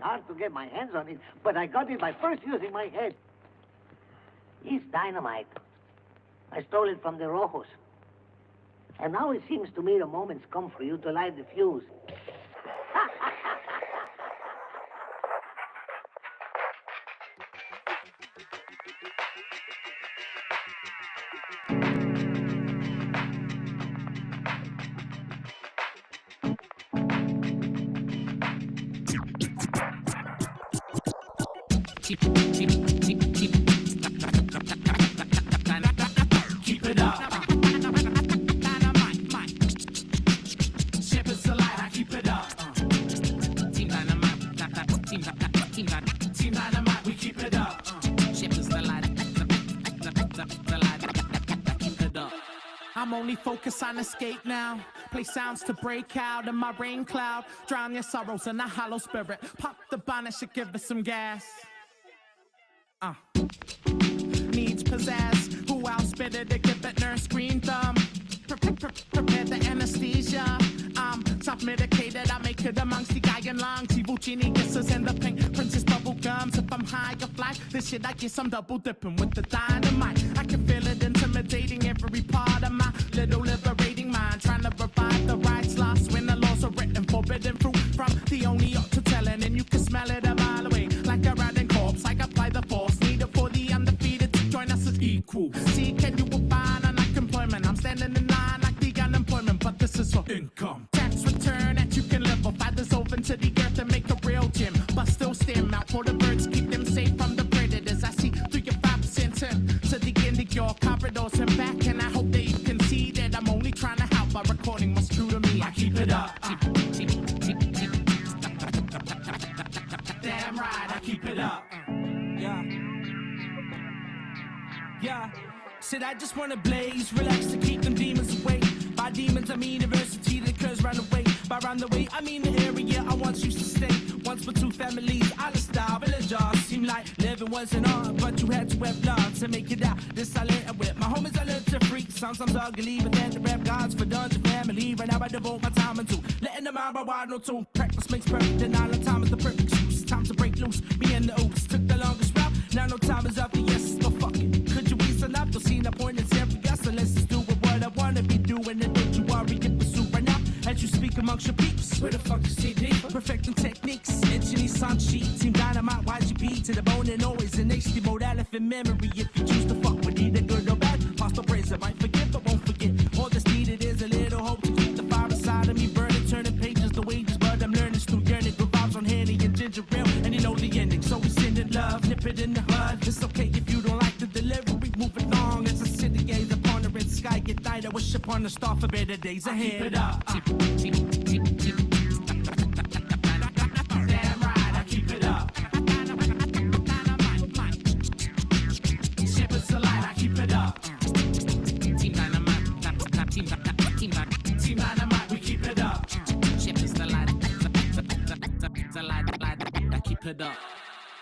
hard to get my hands on it, but I got it by first using my head. It's dynamite. I stole it from the Rojos. And now it seems to me the moment's come for you to light the fuse. Keep it up. Ship is the light, I keep it up. Team Dynamite, we keep it up. Ship is the light, I keep it up. I'm only focused on escape now. Play sounds to break out in my rain cloud. Drown your sorrows in a hollow spirit. Pop the bonnet, should give us some gas. Needs pizzazz. Who outspit it to give that nurse green thumb? Prepare the anesthesia. I'm self-medicated. I make it amongst the dying lungs. Evil genie kisses and the pink princess bubble gums. If I'm high of life, this shit I guess I'm double dipping with the dynamite. I can feel it intimidating every part of my little liberating mind. Trying to revive the rights lost when the laws are written. Forbidden fruit from the only ought to telling. And you can smell it a mile away like a rotting corpse. Like apply the force needed for the undefeated to join us as equal. See, can you find unemployment? I'm standing in line like the unemployment, but this is for income. Tax return that you can live off. I dissolve into the earth and make a real gym, but still stem out for the birds, keep them safe from the predators. I see 3 or 5% turn to the end of your corridors and back, and I hope that you can see that I'm only trying to help by recording what's true to me. I keep it up. Damn right, I keep it up. Yeah. Said I just wanna blaze, relax to keep them demons away. By demons I mean adversity that occurs round the way. By round the way I mean the area I once used to stay. Once for 2 families, I was style villagers. Seemed like living wasn't hard, but you had to have blood to make it out. This I learned with my homies, I learned to freak. Sometimes ugly, but then the rap gods for dungeon family. Right now I devote my time into letting them out by wide no tune. Practice makes perfect, and all the time is the perfect excuse. Time to break loose, me and the oops took the longest route. Now no time is up, yes, but fuck it. Could you reason up? Don't see the point in serious, so let's just do what I wanna be doing. And don't you worry, get pursued right now. As you speak amongst your peeps, where the fuck is TD? Perfecting techniques, engineer sun sheet. Team Dynamite, YGB to the bone and always in HD mode, elephant memory. If you choose to fuck with either good or bad, past the praise, I might forgive but won't forget. All that's needed is a little hope to keep the fire inside of me burning, turning pages to wages, but I'm learning through yearning. Good vibes on Henny and ginger ale, and you know the ending. So we sending love, nip it in the bud. It's okay if you don't like the delivery, move along. It's a city gaze upon the red sky, get lighter, wish upon the star for better days ahead. Keep it up. Damn right, I keep it up. Ship is the light, I keep it up. Team Dynamite, we keep it up. Ship is the light, I keep it up.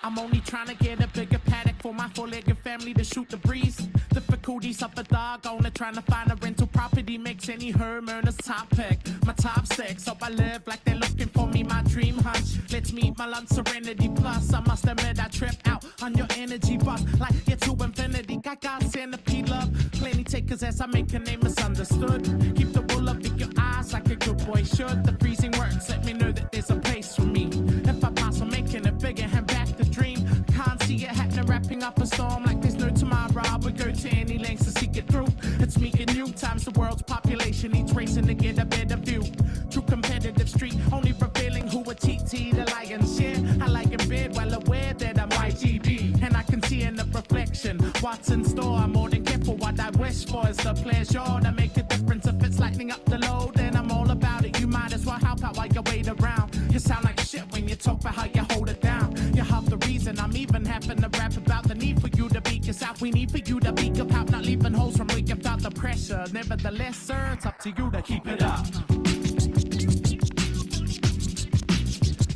I'm only trying to get a bigger paddock for my 4-legged family to shoot the breeze. Difficulties of a dog owner trying to find a rental property makes any herb earner's top pick. My top 6, so I live like they're looking for me. My dream hunch lets me eat my lunch serenity. Plus, I must admit I trip out on your energy bus like get to infinity. Got God's centipede love, plenty takers as I make a name misunderstood. Keep the wool up in your eyes like a good boy should. The freezing works let me know that there's a place for me. If I pass, I'm making it bigger and back the dream. Can't see it happening, wrapping up a storm like there's no tomorrow. I would go to any lengths to seek it through. It's me and you times the world's population, each racing to get a better view. True competitive street, only revealing who a TT, the lion's share. I like in bed, well aware that I'm YGB, and I can see in the reflection what's in store. I'm more than careful, what I wish for is the pleasure to make a difference. If it's lightening up the load, then I'm all about it. You might as well help out while you wait around. You sound like shit when you talk about how you hold it down. You're half the reason I'm even having to rap about the need for you to be yourself. We need for you to be about not leaving holes from leaking without the pressure. Nevertheless, sir, it's up to you to keep it up.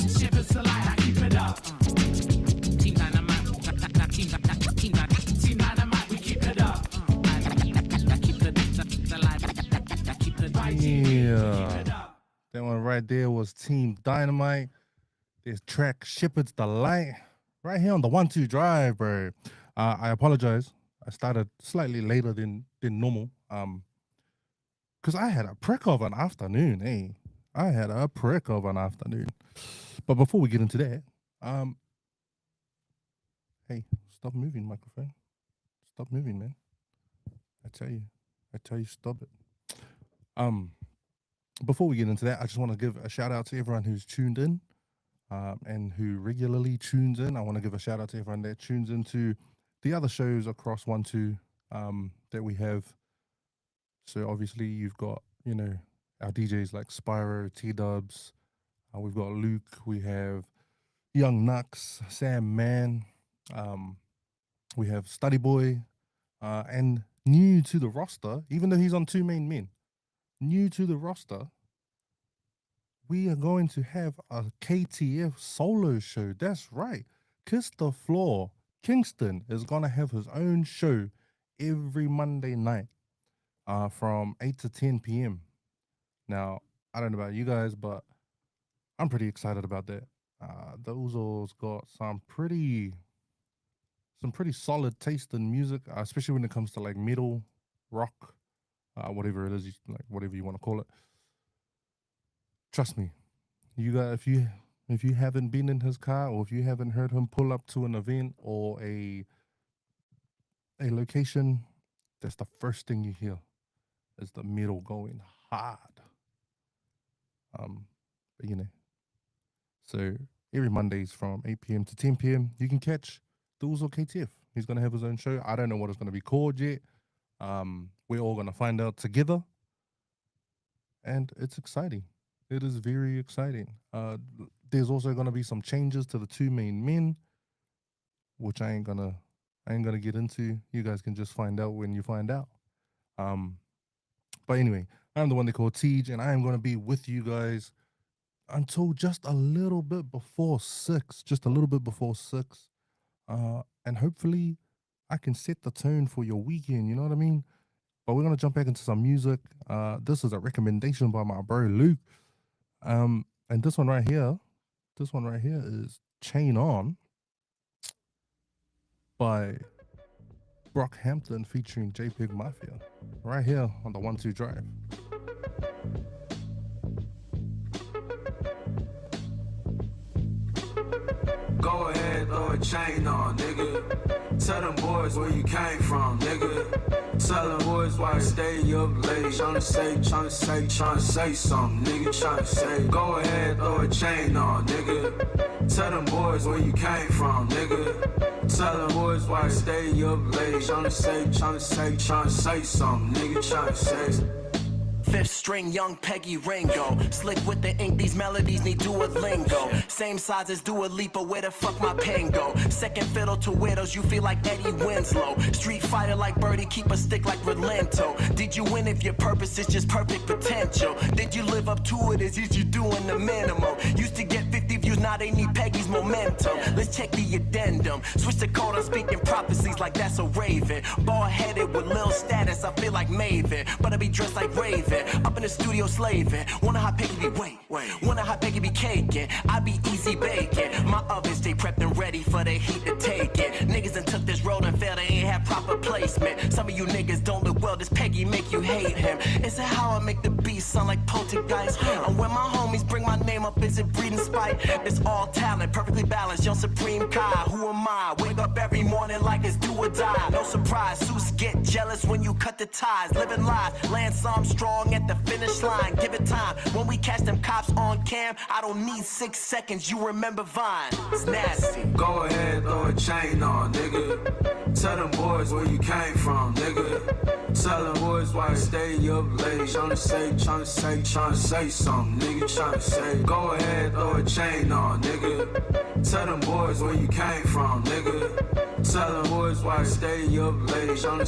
Ship is the light, I keep it up. Team Dynamite, Team Dynamite, we keep it up. I keep the light, I keep it right. Yeah, that one right there was Team Dynamite. There's track Shepherd's Delight right here on the 1-2 Drive, bro. I apologize. I started slightly later than normal. Because I had a prick of an afternoon, eh? I had a prick of an afternoon. But before we get into that, hey, stop moving, microphone. Stop moving, man. I tell you, stop it. Before we get into that, I just want to give a shout out to everyone who's tuned in, and who regularly tunes in. I want to give a shout out to everyone that tunes into the other shows across 1-2 that we have. So obviously you've got, our DJs like Spyro, T-Dubs, we've got Luke, we have Young Nux, Sam Man, we have Study Boy, and new to the roster, even though he's on Two Main Men, new to the roster, we are going to have a KTF solo show. That's right. Kiss the Floor Kingston is going to have his own show every Monday night from 8 to 10 p.m. Now, I don't know about you guys, but I'm pretty excited about that. The Uzos got some pretty solid taste in music, especially when it comes to like metal, rock, whatever it is, like whatever you want to call it. Trust me, you guys, if you haven't been in his car, or if you haven't heard him pull up to an event or a location, that's the first thing you hear is the metal going hard. But so every Mondays from 8 p.m. to 10 p.m. you can catch the Uzo KTF. He's gonna have his own show. I don't know what it's gonna be called yet. We're all gonna find out together, and it's exciting. It is very exciting. There's also gonna be some changes to the Two Main Men, which I ain't gonna get into. You guys can just find out when you find out. But anyway, I'm the one they call TEJ, and I am gonna be with you guys until just a little bit before 6. And hopefully I can set the tone for your weekend, you know what I mean? But we're gonna jump back into some music. This is a recommendation by my bro Luke. And this one right here is Chain On by Brockhampton featuring JPEG Mafia. Right here on the 1-2 Drive. Go ahead, throw a chain on, nigga. Tell them boys where you came from, nigga. Tell them boys why you stay up late. Tryna say something, nigga. Tryna say, go ahead, throw a chain on, nigga. Tell them boys where you came from, nigga. Tell them boys why you stay up late. Tryna say something, nigga. Tryna say. Fifth string, young Peggy Ringo. Slick with the ink, these melodies need Duolingo. Same size as Dua Lipa, where the fuck my pen go? Second fiddle to widows, you feel like Eddie Winslow. Street fighter like Birdie, keep a stick like Relento. Did you win if your purpose is just perfect potential? Did you live up to it, is you doing the minimum? Used to get 50 views, now they need Peggy's momentum. Let's check the addendum. Switch the code, I'm speaking prophecies like that's a raven. Bald-headed with lil status, I feel like Maven. But I be dressed like Raven. Up in the studio slaving. Wonder how Peggy be wonder how Peggy be caking. I be easy baking. My ovens stay prepped and ready for the heat to take it. Niggas done took this road and failed, they ain't have proper placement. Some of you niggas don't look well, this Peggy make you hate him. Is it how I make the beat sound like poltergeist? And when my homies bring my name up, is it breeding spite? It's all talent, perfectly balanced, young Supreme Kai. Who am I? Wake up every morning like it's do or die. No surprise, suits get jealous when you cut the ties. Living lies, Lance Armstrong at the finish line. Give it time. When we catch them cops on cam, I don't need 6 seconds. You remember Vine. It's nasty. Go ahead, throw a chain on, nigga. Tell them boys where you came from, nigga. Tell them boys why you stay up late. Tryna say something, nigga. Tryna say. Go ahead, throw a chain on, nigga. Tell them boys where you came from, nigga. Tell them boys why you stay up late. Tryna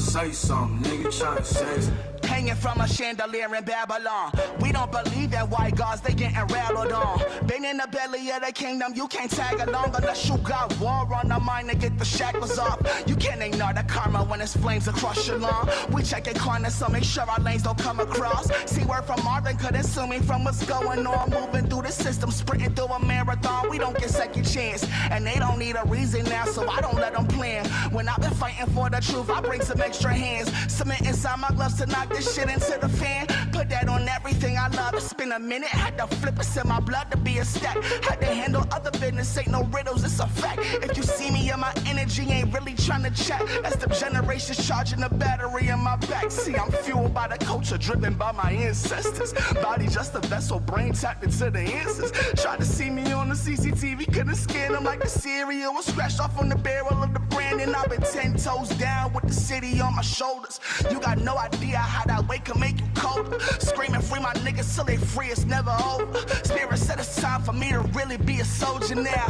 say something, nigga. Tryna say. hanging from a chandelier in Babylon. We don't believe in white gods, they getting rattled on. Been in the belly of the kingdom, you can't tag along unless you got war on the mind to get the shackles off. You can't ignore the karma when it's flames across your lawn. We checking corners, so make sure our lanes don't come across. See word from Marvin, could assume me from what's going on. Moving through the system, sprinting through a marathon. We don't get second chance, and they don't need a reason now, so I don't let them plan. When I've been fighting for the truth, I bring some extra hands. Cement inside my gloves to knock this shit into the fan. Put that on everything I love. It's been a minute, had to flip it in my blood to be a stack. Had to handle other business, ain't no riddles, it's a fact. If you see me and my energy ain't really trying to chat, that's the generations charging the battery in my back. See, I'm fueled by the culture, driven by my ancestors. Body just a vessel, brain tapped into the answers. Tried to see me on the CCTV, couldn't scan them like the cereal was scratched off on the barrel of the brand. And I've been 10 toes down with the city on my shoulders. You got no idea how that weight can make you colder. Screaming free my niggas till they free, it's never over. Spirit said it's time for me to really be a soldier now.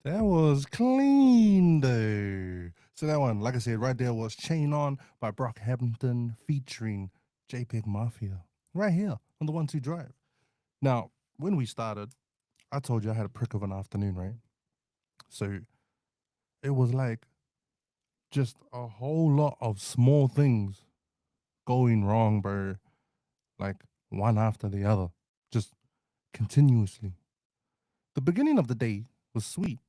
That was clean though. So that one, like I said, right there was Chain On by Brockhampton featuring JPEG Mafia. Right here on the 1-2-Drive. Now, when we started, I told you I had a prick of an afternoon, right? So it was like just a whole lot of small things going wrong, bro. Like one after the other, just continuously. The beginning of the day was sweet.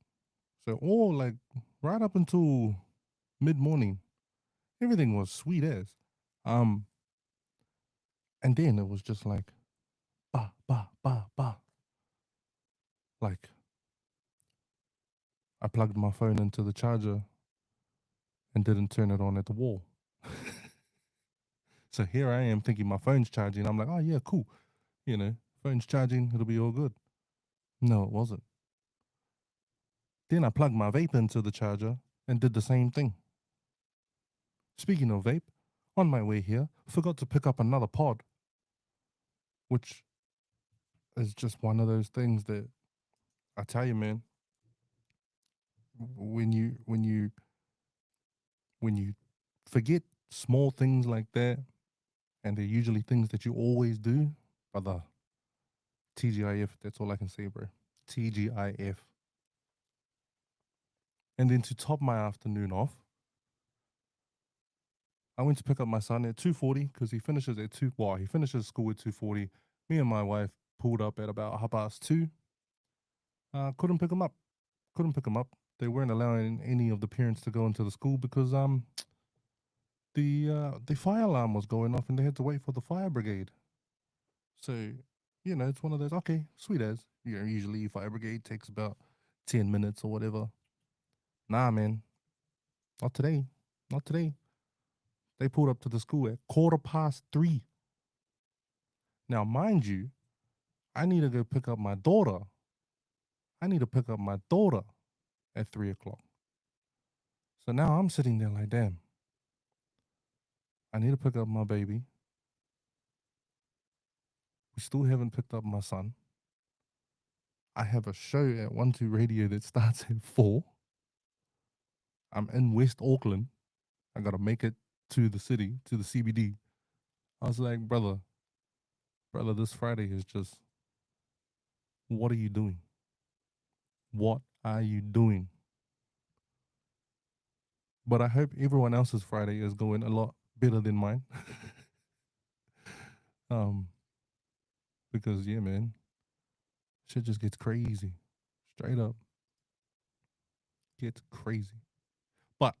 So all like right up until mid-morning, everything was sweet as. And then it was just like ba ba ba ba. Like I plugged my phone into the charger and didn't turn it on at the wall. So here I am thinking my phone's charging. I'm like, oh yeah, cool. You know, phone's charging, it'll be all good. No, it wasn't. Then I plugged my vape into the charger and did the same thing. Speaking of vape, on my way here, forgot to pick up another pod, which is just one of those things that I tell you, man, when you forget small things like that, and they're usually things that you always do, brother, TGIF, that's all I can say, bro. TGIF. And then to top my afternoon off, I went to pick up my son at 2:40 because he finishes at 2. Well, he finishes school at 2:40. Me and my wife pulled up at about 2:30. Couldn't pick him up. They weren't allowing any of the parents to go into the school because the fire alarm was going off and they had to wait for the fire brigade. So, you know, it's one of those, okay, sweet as. You know, usually fire brigade takes about 10 minutes or whatever. Nah, man. Not today. Not today. They pulled up to the school at 3:15. Now, mind you, I need to go pick up my daughter. At 3 o'clock. So now I'm sitting there like, damn, I need to pick up my baby. We still haven't picked up my son. I have a show at 1-2 Radio that starts at 4. I'm in West Auckland. I got to make it to the city, to the CBD. I was like, brother, this Friday is just, what are you doing? What are you doing? But I hope everyone else's Friday is going a lot better than mine. Because yeah, man, shit just gets crazy. Straight up. Gets crazy. But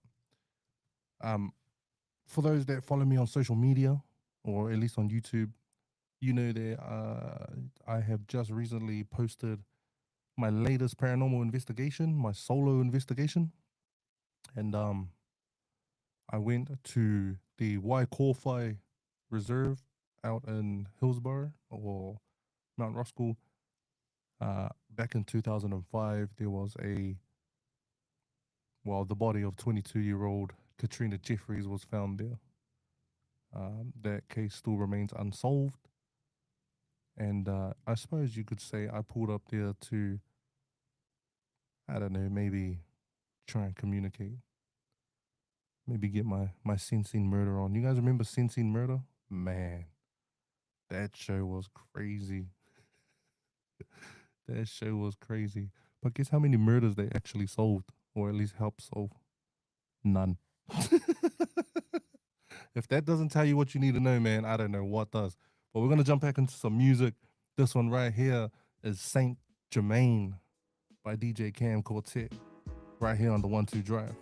for those that follow me on social media, or at least on YouTube, you know that I have just recently posted my latest paranormal investigation, my solo investigation. And I went to the Waikowhai Reserve out in Hillsborough or Mount Roskill. Back in 2005, there was the body of 22-year-old Katrina Jeffries was found there. That case still remains unsolved. And I suppose you could say I pulled up there to, I don't know, maybe try and communicate. Maybe get my Sensing Murder on. You guys remember Sensing Murder? Man, that show was crazy. That show was crazy. But guess how many murders they actually solved, or at least helped solve? None. If that doesn't tell you what you need to know, man, I don't know what does. But we're gonna jump back into some music. This one right here is Saint Germain by DJ Cam Quartet, right here on the 1-2 Drive.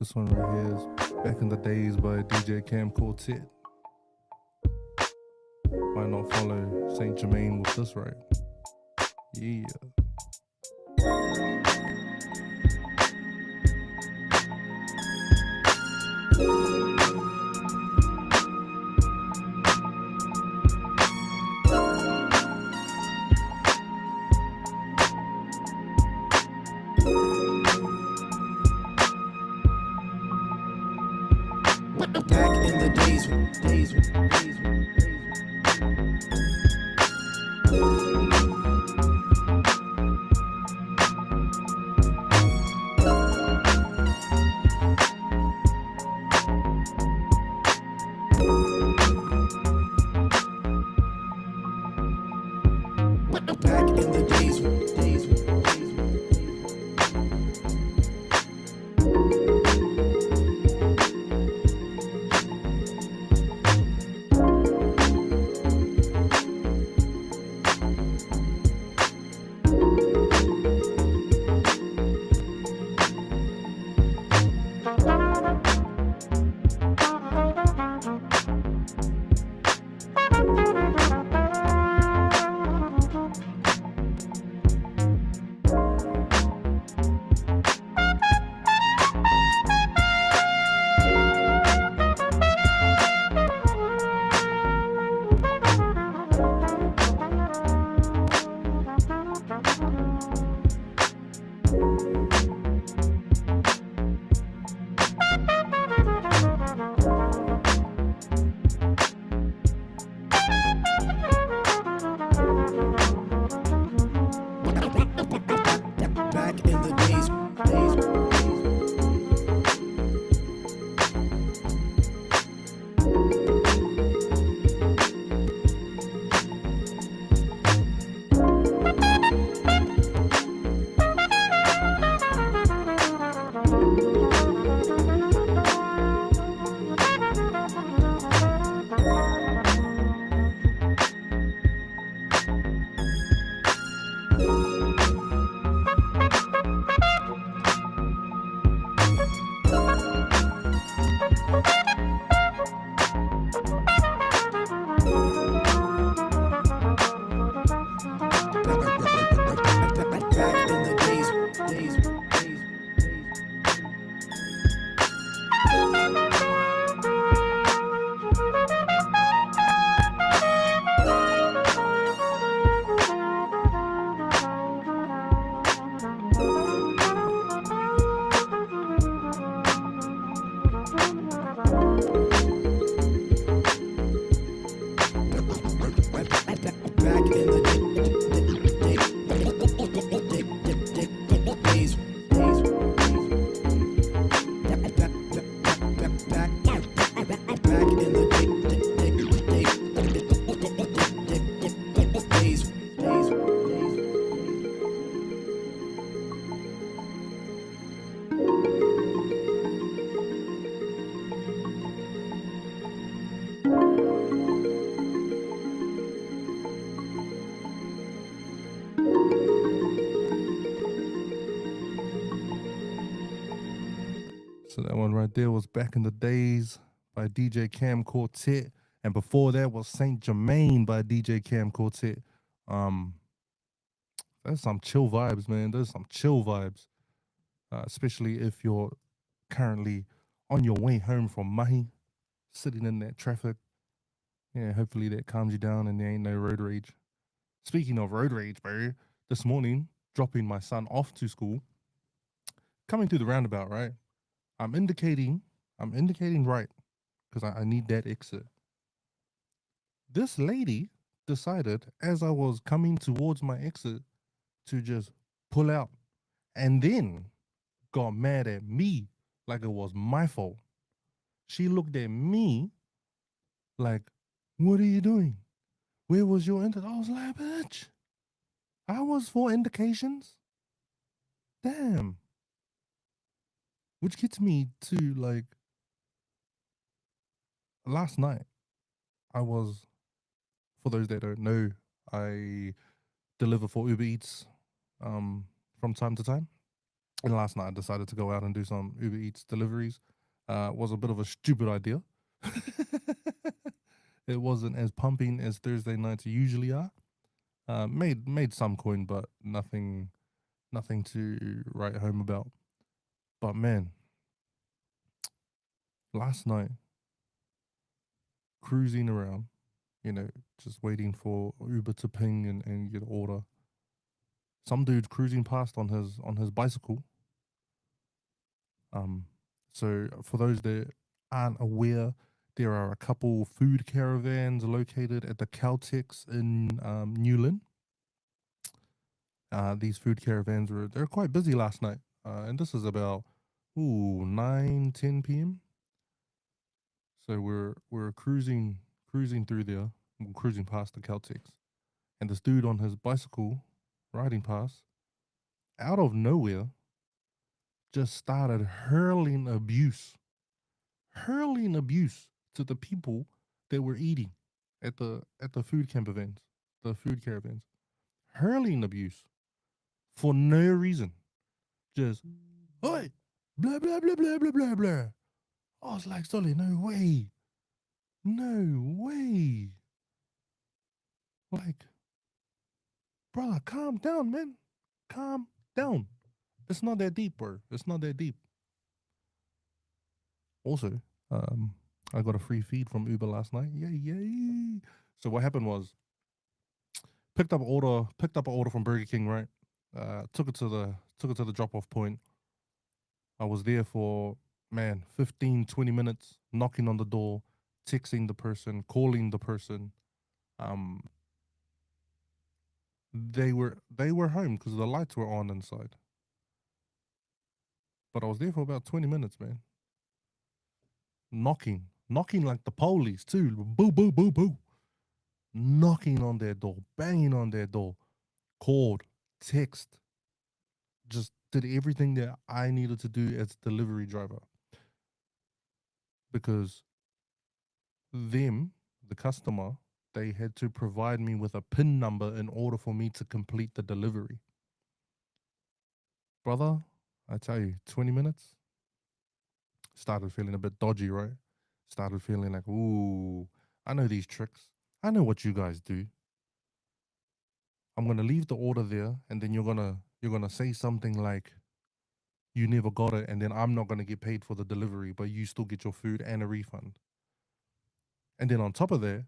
This one right here is Back in the Days by DJ Cam Quartet. Why not follow Saint Germain with this, right? Yeah. Back in the days. So that one right there was Back in the Days by DJ Cam Quartet. And before that was Saint Germain by DJ Cam Quartet. There's some chill vibes, man. There's some chill vibes. Especially if you're currently on your way home from Mahi, sitting in that traffic. Yeah, hopefully that calms you down and there ain't no road rage. Speaking of road rage, bro, this morning, dropping my son off to school, coming through the roundabout, right? I'm indicating right, because I need that exit. This lady decided, as I was coming towards my exit, to just pull out and then got mad at me like it was my fault. She looked at me like, what are you doing? Where was your intent? I was like, bitch, I was for indications. Damn. Which gets me to like, last night, I was, for those that don't know, I deliver for Uber Eats from time to time. And last night I decided to go out and do some Uber Eats deliveries. Was a bit of a stupid idea. It wasn't as pumping as Thursday nights usually are. Made some coin, but nothing to write home about. But man, last night, cruising around, just waiting for Uber to ping and get an order. Some dude cruising past on his bicycle. So for those that aren't aware, there are a couple food caravans located at the Caltex in Newlyn. These food caravans they're quite busy last night, and this is about 9-10 p.m. So we're cruising through there, cruising past the Caltex, and this dude on his bicycle riding past, out of nowhere, just started hurling abuse to the people that were eating at the food caravans, hurling abuse for no reason, just oi, blah blah blah blah blah blah blah. I was like, Solly, no way. Like, brother, calm down, man. Calm down. It's not that deep, bro. It's not that deep. Also, I got a free feed from Uber last night. Yay. So what happened was, picked up an order from Burger King, right? Took it to the drop-off point. I was there for 15-20 minutes, knocking on the door, texting the person, calling the person. They were home because the lights were on inside. But I was there for about 20 minutes, man. Knocking like the police too. Boo, boo, boo, boo. Knocking on their door, banging on their door, called, text, just did everything that I needed to do as a delivery driver. Because the customer, they had to provide me with a PIN number in order for me to complete the delivery. Brother, I tell you, 20 minutes, started feeling a bit dodgy, right? Started feeling like, ooh, I know these tricks. I know what you guys do. I'm gonna leave the order there, and then you're gonna say something like, you never got it, and then I'm not gonna get paid for the delivery, but you still get your food and a refund. And then on top of that,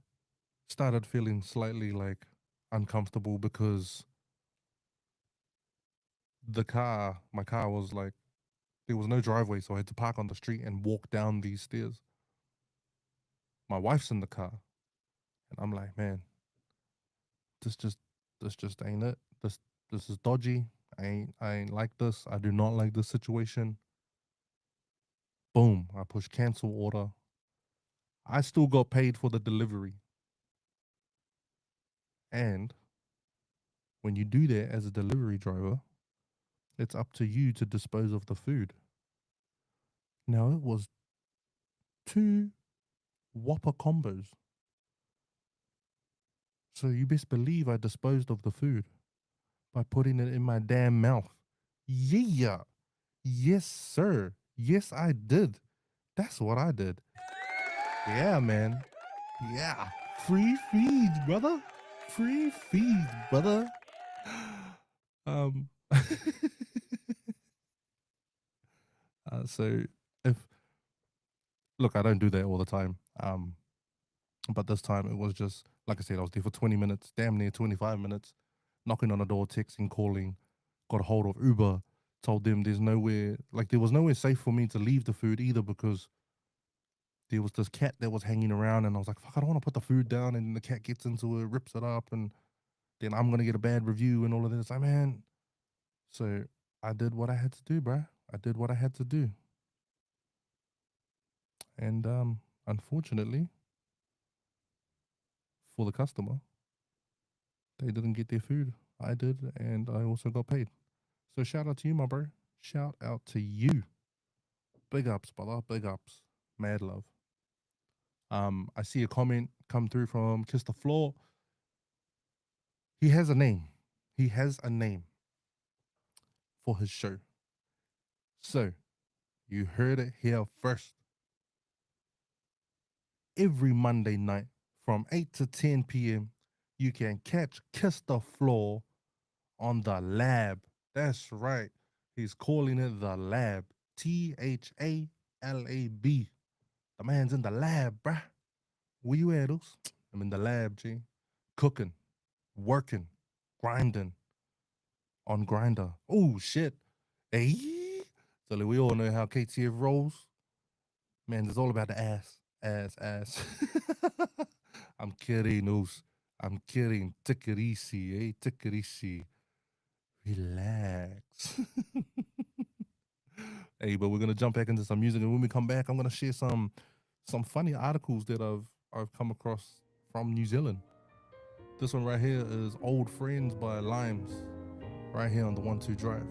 started feeling slightly like uncomfortable because my car was like, there was no driveway, so I had to park on the street and walk down these stairs. My wife's in the car, and I'm like, man, this just ain't it. This is dodgy. I ain't like this. I do not like this situation. Boom, I push cancel order. I still got paid for the delivery. And when you do that as a delivery driver, it's up to you to dispose of the food. Now, it was 2 Whopper combos. So you best believe I disposed of the food by putting it in my damn mouth. Yeah. Yes, sir. Yes, I did. That's what I did. Yeah, man. Yeah. Free feeds, brother. Free feeds, brother. Um so if look, I don't do that all the time. But this time it was just like I said, I was there for 20 minutes, damn near 25 minutes, knocking on the door, texting, calling, got a hold of Uber, told them there was nowhere safe for me to leave the food either because there was this cat that was hanging around and I was like, fuck, I don't want to put the food down and the cat gets into it, rips it up, and then I'm gonna get a bad review and all of this. Like, man. So I did what I had to do, bruh. I did what I had to do. And unfortunately for the customer, they didn't get their food. I did, and I also got paid. So shout out to you, my bro. Shout out to you. Big ups, brother. Big ups. Mad love. I see a comment come through from Kiss the Floor. He has a name. He has a name for his show. So you heard it here first. Every Monday night from 8 to 10 p.m., you can catch Kiss the Floor on the Lab. That's right. He's calling it the Lab. THALAB. The man's in the lab, bruh. Where you at, Oos? I'm in the lab, G. Cooking, working, grinding on Grinder. Oh, shit. Hey. So we all know how KTF rolls. Man, it's all about the ass. Ass. I'm kidding, Oos. I'm kidding. Take it easy, eh? Take it easy. Relax. Hey, but we're gonna jump back into some music, and when we come back, I'm gonna share some funny articles that I've come across from New Zealand. This one right here is Old Friends by Limes, right here on the 1-2-Drive.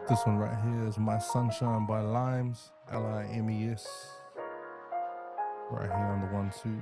This one right here is My Sunshine by Limes, Limes. Right here on the 1-2.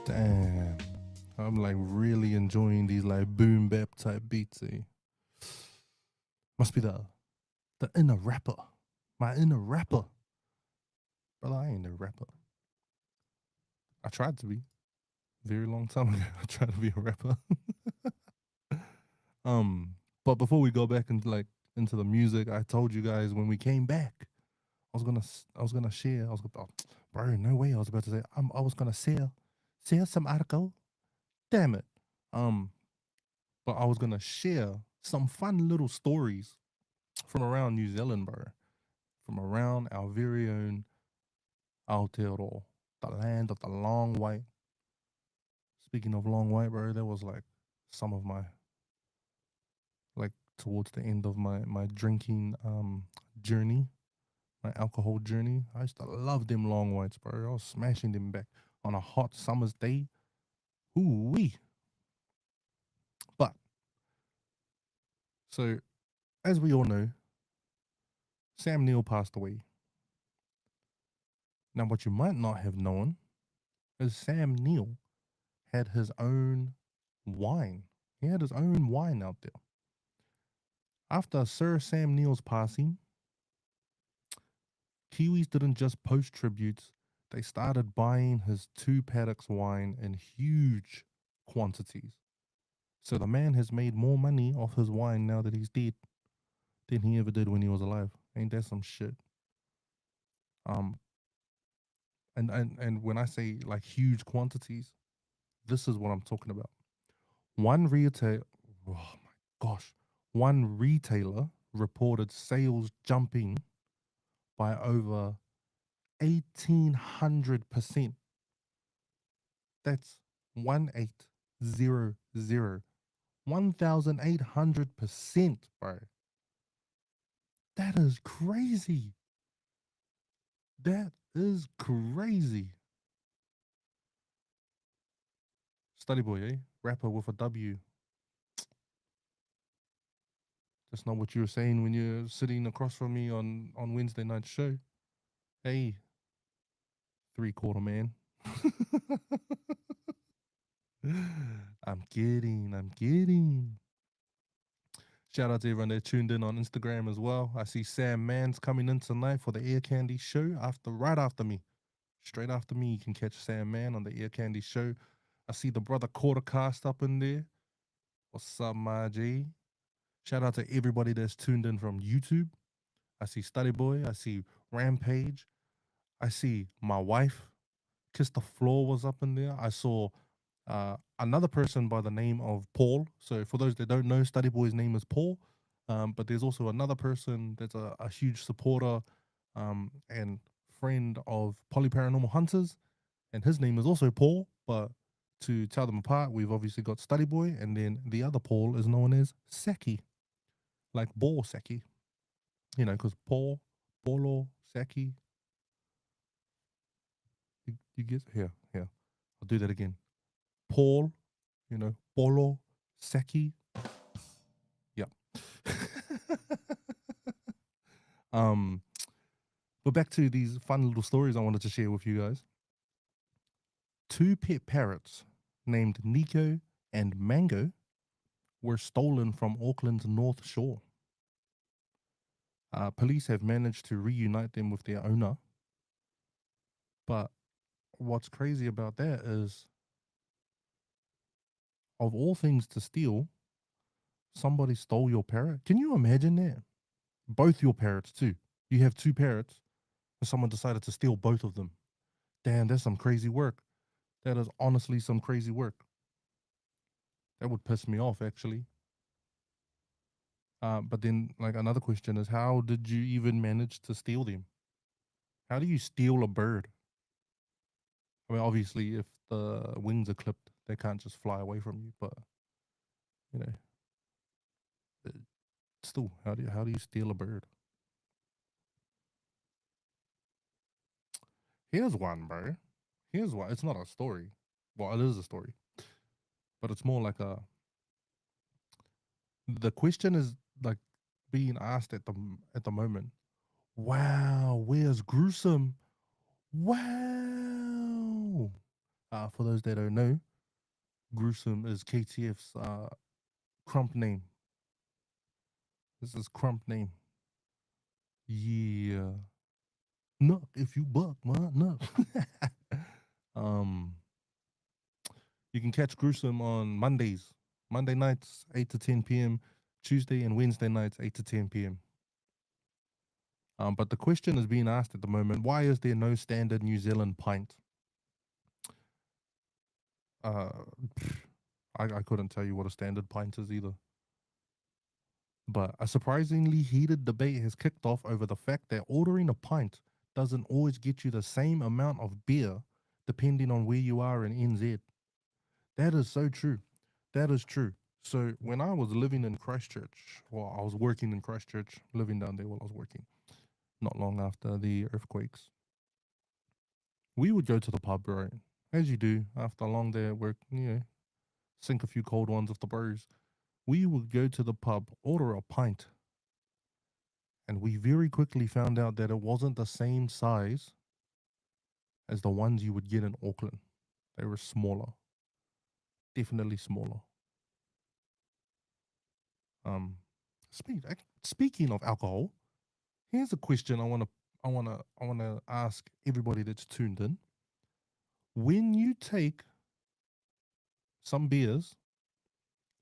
Damn. I'm like really enjoying these like boom bap type beats. Eh? Must be the inner rapper. My inner rapper. Brother, I ain't a rapper. I tried to be. Very long time ago. I tried to be a rapper. But before we go back into the music, I told you guys when we came back, I was gonna share. Bro, no way. I was about to say I was gonna share some article. Damn it. But I was gonna share some fun little stories from around New Zealand, bro. From around our very own Aotearoa, the land of the long white. Speaking of long white, bro, there was like some of my like towards the end of my drinking journey, my alcohol journey. I used to love them long whites, bro. I was smashing them back on a hot summer's day. Ooh wee. But so as we all know, Sam Neill passed away. Now what you might not have known is Sam Neill had his own wine. He had his own wine out there. After Sir Sam Neill's passing, Kiwis didn't just post tributes, they started buying his 2 paddocks wine in huge quantities. So the man has made more money off his wine now that he's dead than he ever did when he was alive. Ain't that some shit? And when I say like huge quantities, this is what I'm talking about. One retailer reported sales jumping by over 1,800%. That's 1800, 1,800%, bro. That is crazy. That is crazy. Study boy, eh? Rapper with a W. That's not what you were saying when you're sitting across from me on Wednesday night show. Hey, 3/4 man. I'm kidding. Shout out to everyone that tuned in on Instagram as well. I see Sam Mans coming in tonight for the Ear Candy show right after me. Straight after me, you can catch Sam Man on the Ear Candy show. I see the brother Quartercast up in there. What's up, my G? Shout out to everybody that's tuned in from YouTube. I see Study Boy. I see Rampage. I see my wife. Kiss the Floor was up in there. I saw another person by the name of Paul. So for those that don't know, Study Boy's name is Paul. But there's also another person that's a huge supporter and friend of Poly Paranormal Hunters. and his name is also Paul, but to tell them apart, we've obviously got Study Boy, and then the other Paul is known as Saki, like ball Saki, because Polo, Saki. You get here. I'll do that again. Paul, Polo, Saki. Yeah. um, but back to these fun little stories I wanted to share with you guys. 2 pet parrots named Nico and Mango were stolen from Auckland's North Shore. Police have managed to reunite them with their owner. But what's crazy about that is, of all things to steal, somebody stole your parrot. Can you imagine that? Both your parrots, too. You have 2 parrots, and someone decided to steal both of them. Damn, that's some crazy work. That is honestly some crazy work. That would piss me off, actually. But then, like, another question is, how did you even manage to steal them? How do you steal a bird? I mean, obviously, if the wings are clipped, they can't just fly away from you. But you know, still, how do you steal a bird? Here's one, bro. Here's one. It's not a story. Well, it is a story, but it's more like a. The question is like being asked at the moment. Wow, where's Gruesome? Wow. For those that don't know, Gruesome is KTF's Crump name. This is Crump name. Yeah. Nuck if you buck, man. Nuck. um, you can catch Gruesome on Mondays, Monday nights, 8 to 10 p.m., Tuesday and Wednesday nights, 8 to 10 p.m. But the question is being asked at the moment, why is there no standard New Zealand pint? Uh, I couldn't tell you what a standard pint is either. But a surprisingly heated debate has kicked off over the fact that ordering a pint doesn't always get you the same amount of beer depending on where you are in NZ. That is so true. That is true. So when I was living in Christchurch, well, I was working in Christchurch, living down there while I was working, not long after the earthquakes, we would go to the pub, bro. As you do after a long day at work, sink a few cold ones with the bros. We would go to the pub, order a pint, and we very quickly found out that it wasn't the same size as the ones you would get in Auckland. They were smaller, definitely smaller. Um, speaking of alcohol, here's a question I wanna ask everybody that's tuned in. When you take some beers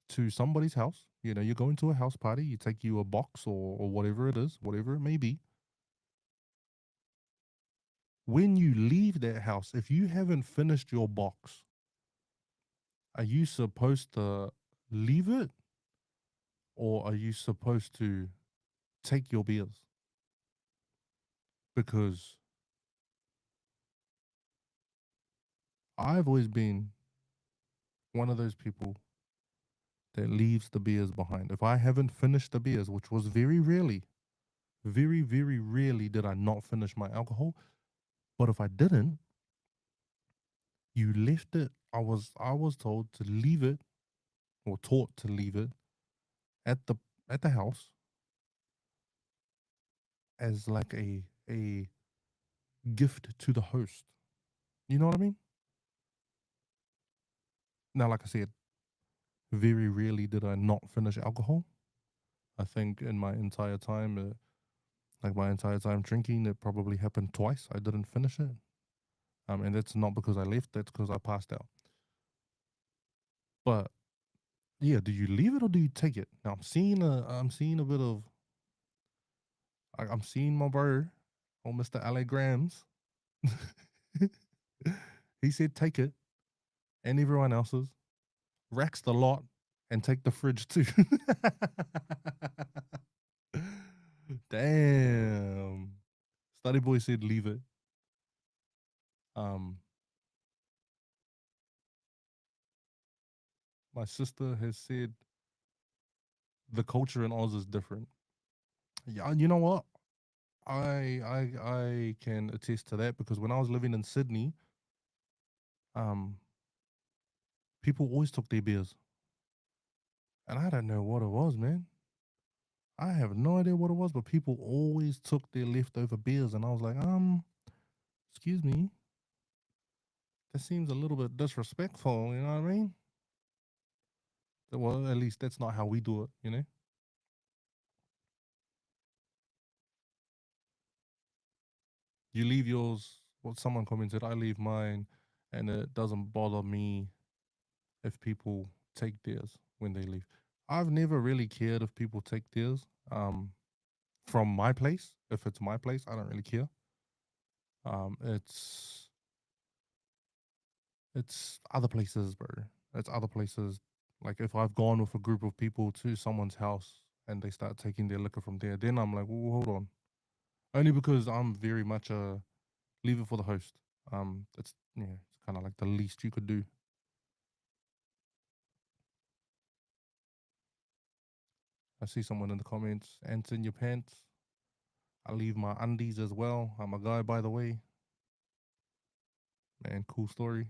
to somebody's house, you're going to a house party, you take you a box or whatever it is, whatever it may be. When you leave that house, if you haven't finished your box, are you supposed to leave it or are you supposed to take your beers? Because I've always been one of those people that leaves the beers behind. If I haven't finished the beers, which was very rarely, very, very rarely did I not finish my alcohol. But if I didn't, you left it. I was told to leave it or taught to leave it at the house as like a gift to the host. You know what I mean? Now, like I said, very rarely did I not finish alcohol. I think in my entire time, my entire time drinking, it probably happened twice. I didn't finish it. And that's not because I left, that's because I passed out. But yeah, do you leave it or do you take it? Now I'm seeing a bit of I'm seeing my bro on Mr. LA Grams. He said take it and everyone else's. Racks the lot and take the fridge too. Damn. Study boy said leave it. Um My sister has said the culture in Oz is different. Yeah, you know what? I can attest to that because when I was living in Sydney, um, people always took their beers, and I don't know what it was, man. I have no idea what it was, but people always took their leftover beers, and I was like, excuse me, that seems a little bit disrespectful. You know what I mean? Well, at least that's not how we do it, you know. You leave yours. What someone commented, I leave mine, and it doesn't bother me if people take theirs when they leave. I've never really cared if people take theirs from my place. If it's my place, I don't really care. It's other places, bro. It's other places. Like if I've gone with a group of people to someone's house and they start taking their liquor from there, then I'm like, well, hold on. Only because I'm very much a leave it for the host. It's it's kind of like the least you could do. I see someone in the comments, ants in your pants. I leave my undies as well. I'm a guy, by the way. Man, cool story.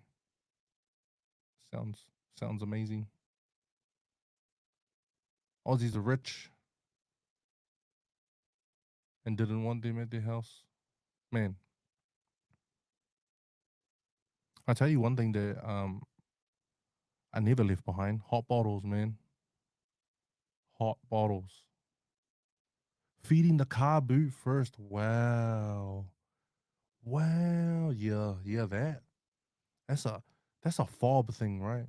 Sounds amazing. Aussies are rich and didn't want them at their house. Man, I tell you one thing that I never left behind. Hot bottles, man. Hot bottles. Feeding the car boot first. Wow. Wow. Yeah, that's a fob thing, right?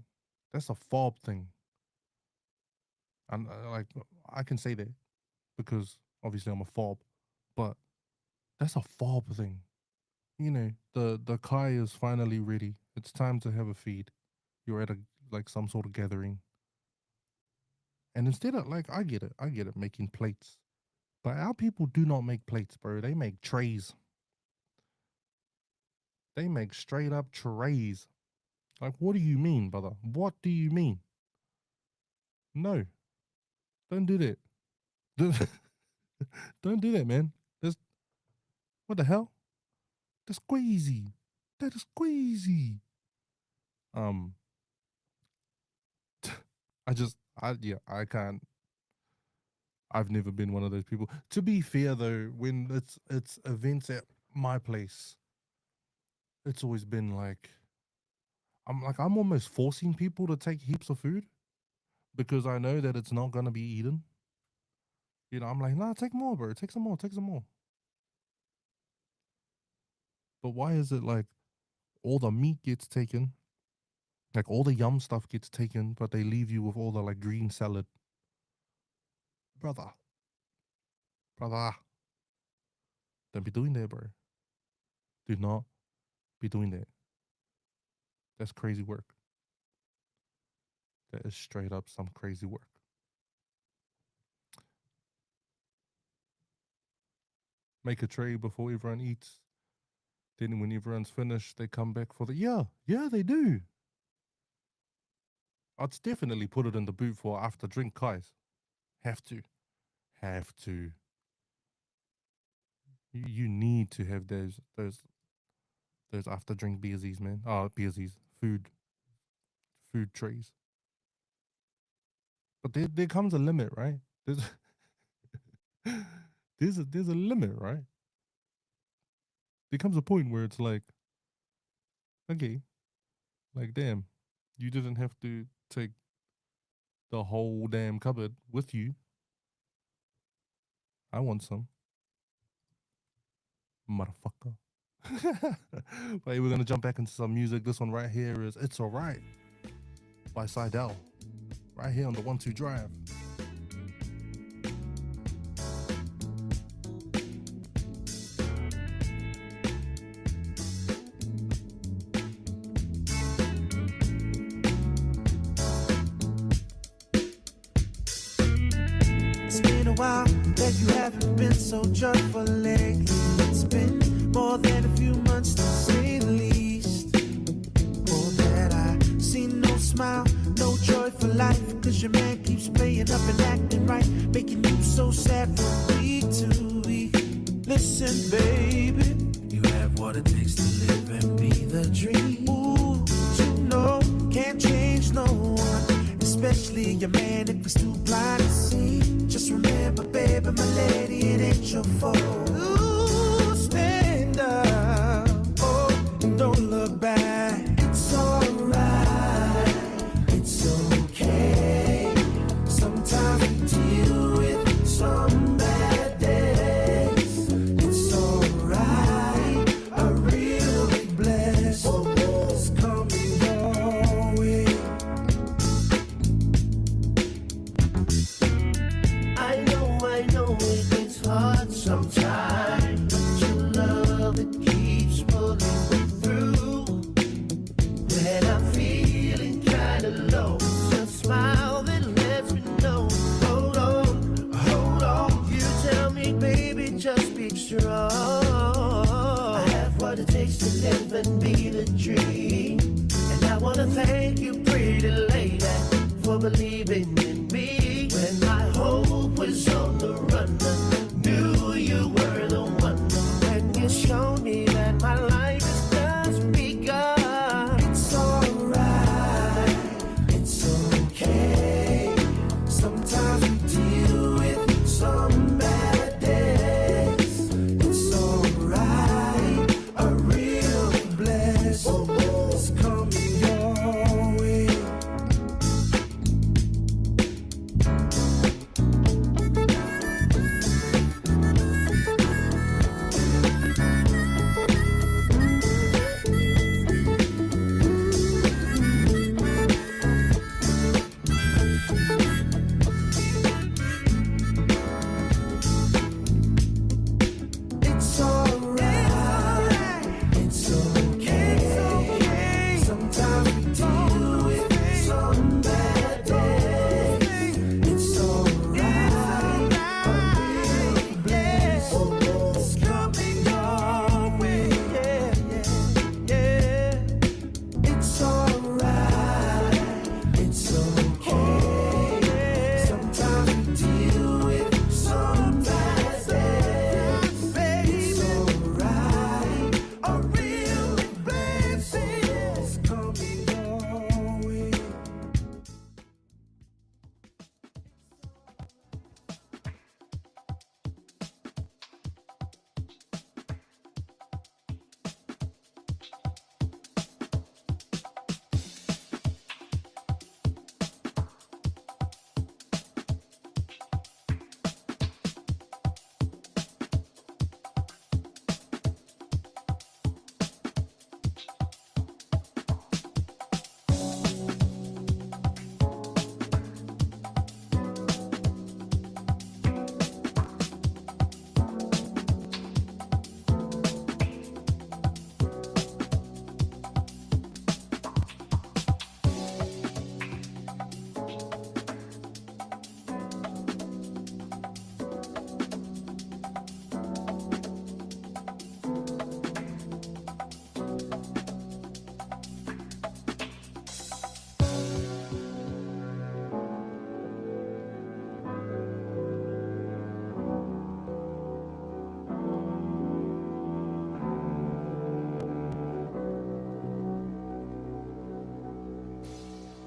That's a fob thing. And like I can say that because obviously I'm a fob, but that's a fob thing. You know, the car is finally ready. It's time to have a feed. You're at a like some sort of gathering. And instead of like I get it making plates. But our people do not make plates, bro. They make trays. They make straight up trays. Like, what do you mean, brother? What do you mean? No, don't do that. Don't do that, man. That's what the hell? That's crazy. That is crazy. Um, I can't. I've never been one of those people. To be fair, though, when it's events at my place, it's always been like I'm almost forcing people to take heaps of food because I know that it's not gonna be eaten. You know, I'm like, nah, take more, bro. Take some more. Take some more. But why is it like all the meat gets taken, like all the yum stuff gets taken, but they leave you with all the like green salad, brother? Brother, don't be doing that, bro. Do not be doing that. That's crazy work. That is straight up some crazy work. Make a tray before everyone eats. Then when everyone's finished, they come back for the yeah, they do. I'd definitely put it in the boot for after drink, guys. Have to. You need to have those after drink beersies, man. Oh, beersies, food trays. But there comes a limit, right? There's there's a limit, right? There comes a point where it's like, okay, like damn, you didn't have to take the whole damn cupboard with you. I want some, motherfucker. But hey, we're gonna jump back into some music. This one right here is "It's Alright" by Seidel, right here on the 1-2-Drive. It's been a while that you haven't been so joyful lately. It's been more than a few months to say the least. Oh, that I see no smile, no joy for life, cause your man keeps playing up and acting right, making you so sad from week to week. Listen, baby, you have what it takes to live and be the dream. Ooh, you know, can't change no one, especially your man if he's too blind to see. Just remember, baby, my lady, it ain't your fault. Ooh, stand up, oh, and don't look back. It's alright, it's okay. Sometimes we deal with some bad days. It's alright, I really blessed. It's coming your way. I know it gets hard sometimes, but your love, it keeps pulling me through. When I'm feeling kinda low, just smile that lets me know. Hold on, you tell me, baby, just be strong. I have what it takes to live and be the dream. And I wanna thank you, pretty lady, for believing in me. When my hope was on the run, I knew you were the one. And you showed me that my life has just begun. It's alright, it's okay. Sometimes we deal with some bad days. It's alright, I really blessed. It's coming your way. It's alright, it's okay. Sometimes we deal with some bad days. It's alright, I really blessed. It's coming your way, yeah. It's alright, it's okay. Sometimes we deal with some bad days. It's alright, I really blessed. It's coming your way.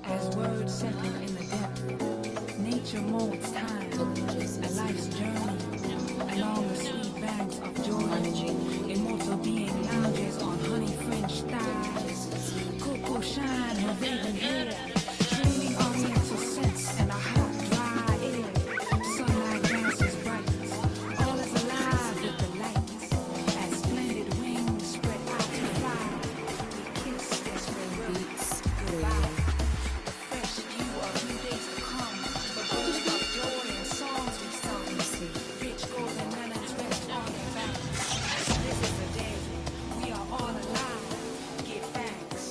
As words settle in the depth, nature molds time, a life's journey along the sweet banks of joy. Immortal being lounges on honey-fringed thighs, cocoa shine her raven hair, dreaming oriental scents and a hot, dry air. Sunlight dances bright, all is alive with the light, as splendid wings spread out to fly. We kiss as we beats goodbye. Fresh view of new days to come, the bones of joy and songs we sung. Rich golden melons rest on their backs. This is the day we are all alive. Give thanks.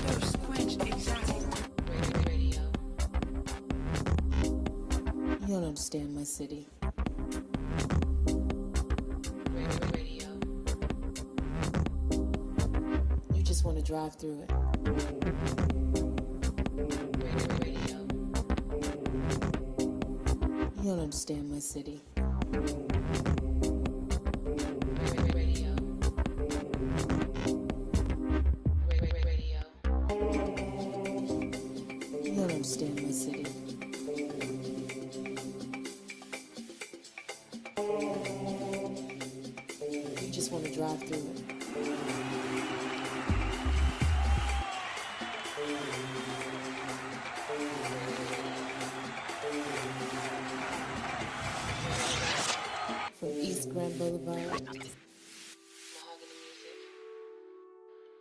Thirst quenched exotic. You don't understand my city. You just just want to drive through it. Radio. You don't understand my city. Radio. Radio. You don't understand my city. You just want to drive through it. From East Grand Boulevard, Mahogany Music,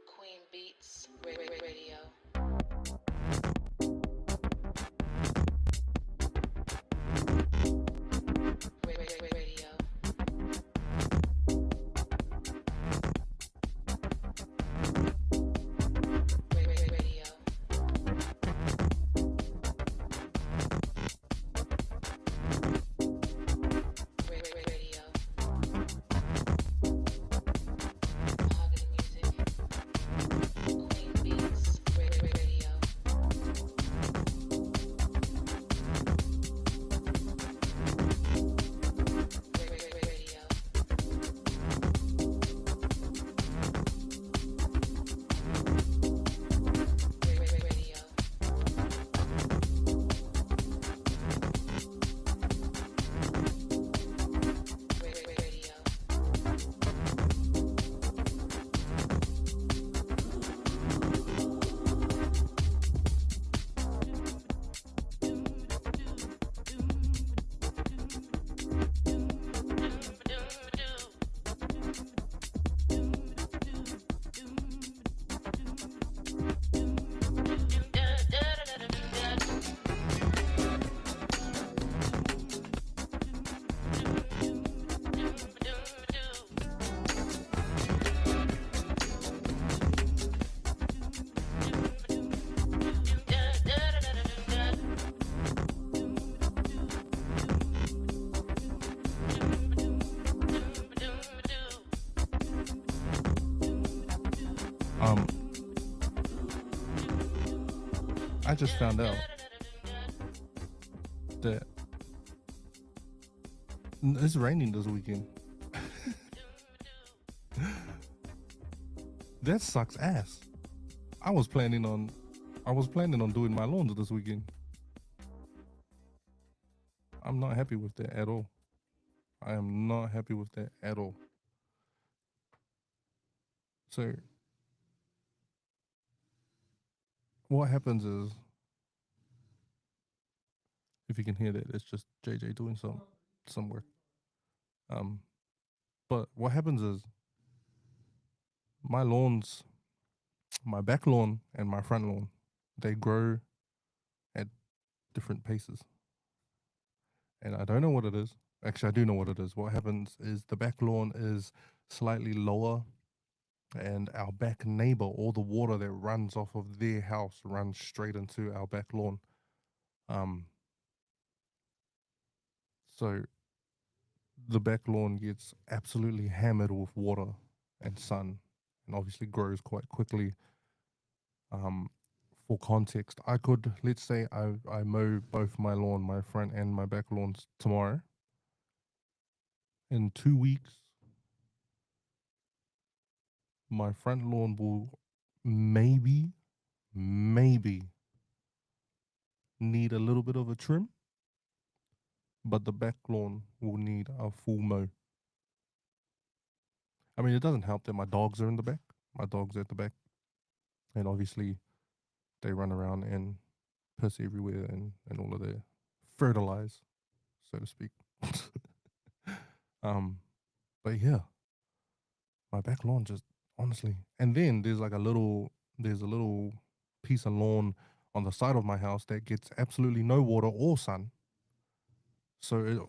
Queen Beats, Radio. Radio. Radio. Radio. Mahogany Music, Queen Beats, Radio. Radio. Radio. Radio. I just found out that it's raining this weekend. That sucks ass. I was planning on doing my lawns this weekend. I'm not happy with that at all. I am not happy with that at all. So what happens is, if you can hear that, it's just JJ doing some work. But what happens is, my lawns, my back lawn and my front lawn, they grow at different paces. And I don't know what it is. Actually, I do know what it is. What happens is the back lawn is slightly lower, and our back neighbor, all the water that runs off of their house runs straight into our back lawn. So the back lawn gets absolutely hammered with water and sun, and obviously grows quite quickly. For context, let's say I mow both my lawn, my front and my back lawns tomorrow. In 2 weeks, my front lawn will maybe need a little bit of a trim, but the back lawn will need a full mow. I mean, it doesn't help that my dogs are in the back. My dog's at the back, and obviously they run around and piss everywhere and all of that, fertilize, so to speak. But yeah, my back lawn just honestly, and then there's a little piece of lawn on the side of my house that gets absolutely no water or sun, so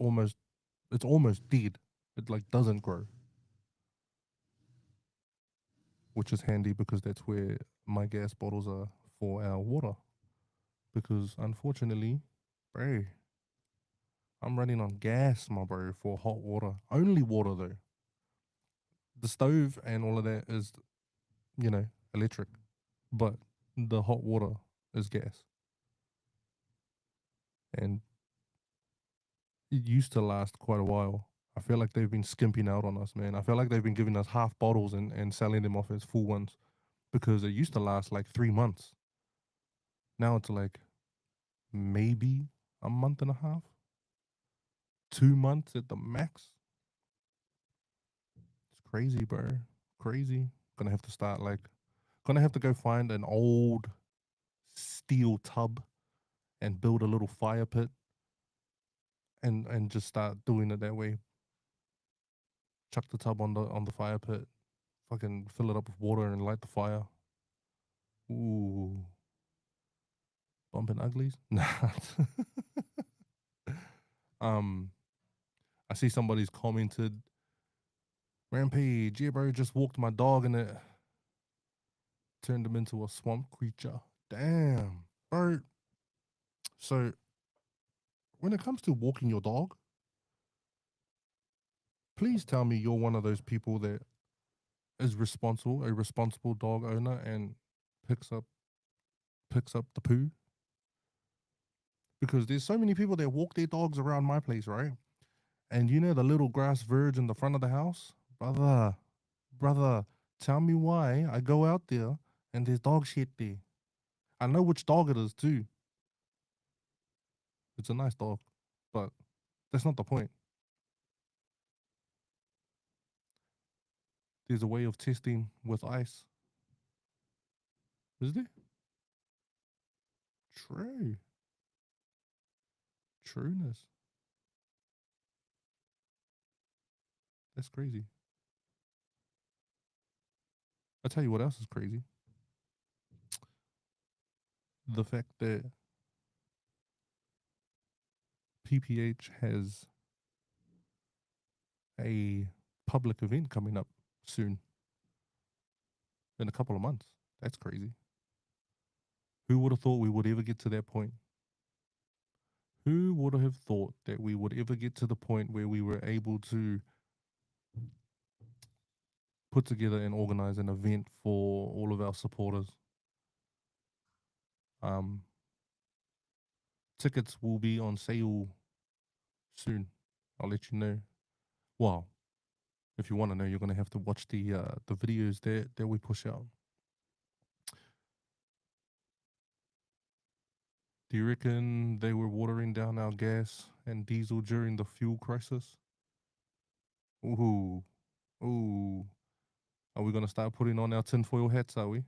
it's almost dead. It doesn't grow, which is handy because that's where my gas bottles are for our water. Because unfortunately, bro, I'm running on gas, my bro, for hot water. Only water though. The stove and all of that is, electric, but the hot water is gas. And it used to last quite a while. I feel like they've been skimping out on us, man. I feel like they've been giving us half bottles and selling them off as full ones, because it used to last like 3 months. Now it's like maybe a month and a half, 2 months at the max. It's crazy, bro. Crazy. Gonna have to go find an old steel tub and build a little fire pit and just start doing it that way. Chuck the tub on the fire pit, fucking fill it up with water and light the fire. Ooh. Bumping uglies? Nah. I see somebody's commented, Rampage, yeah, bro, just walked my dog and it turned him into a swamp creature. Damn, bro. So, when it comes to walking your dog, please tell me you're one of those people that is a responsible dog owner, and picks up the poo. Because there's so many people that walk their dogs around my place, right? And you know the little grass verge in the front of the house? Brother, tell me why I go out there and there's dog shit there. I know which dog it is too. It's a nice dog, but that's not the point. There's a way of testing with ice. Is there? True. Trueness. That's crazy. I'll tell you what else is crazy. The fact that PPH has a public event coming up soon. In a couple of months. That's crazy. Who would have thought we would ever get to that point? Who would have thought that we would ever get to the point where we were able to put together and organize an event for all of our supporters? Tickets will be on sale soon. I'll let you know. Well, if you want to know, you're going to have to watch the videos that we push out. Do you reckon they were watering down our gas and diesel during the fuel crisis? Ooh. Are we gonna start putting on our tinfoil hats, are we?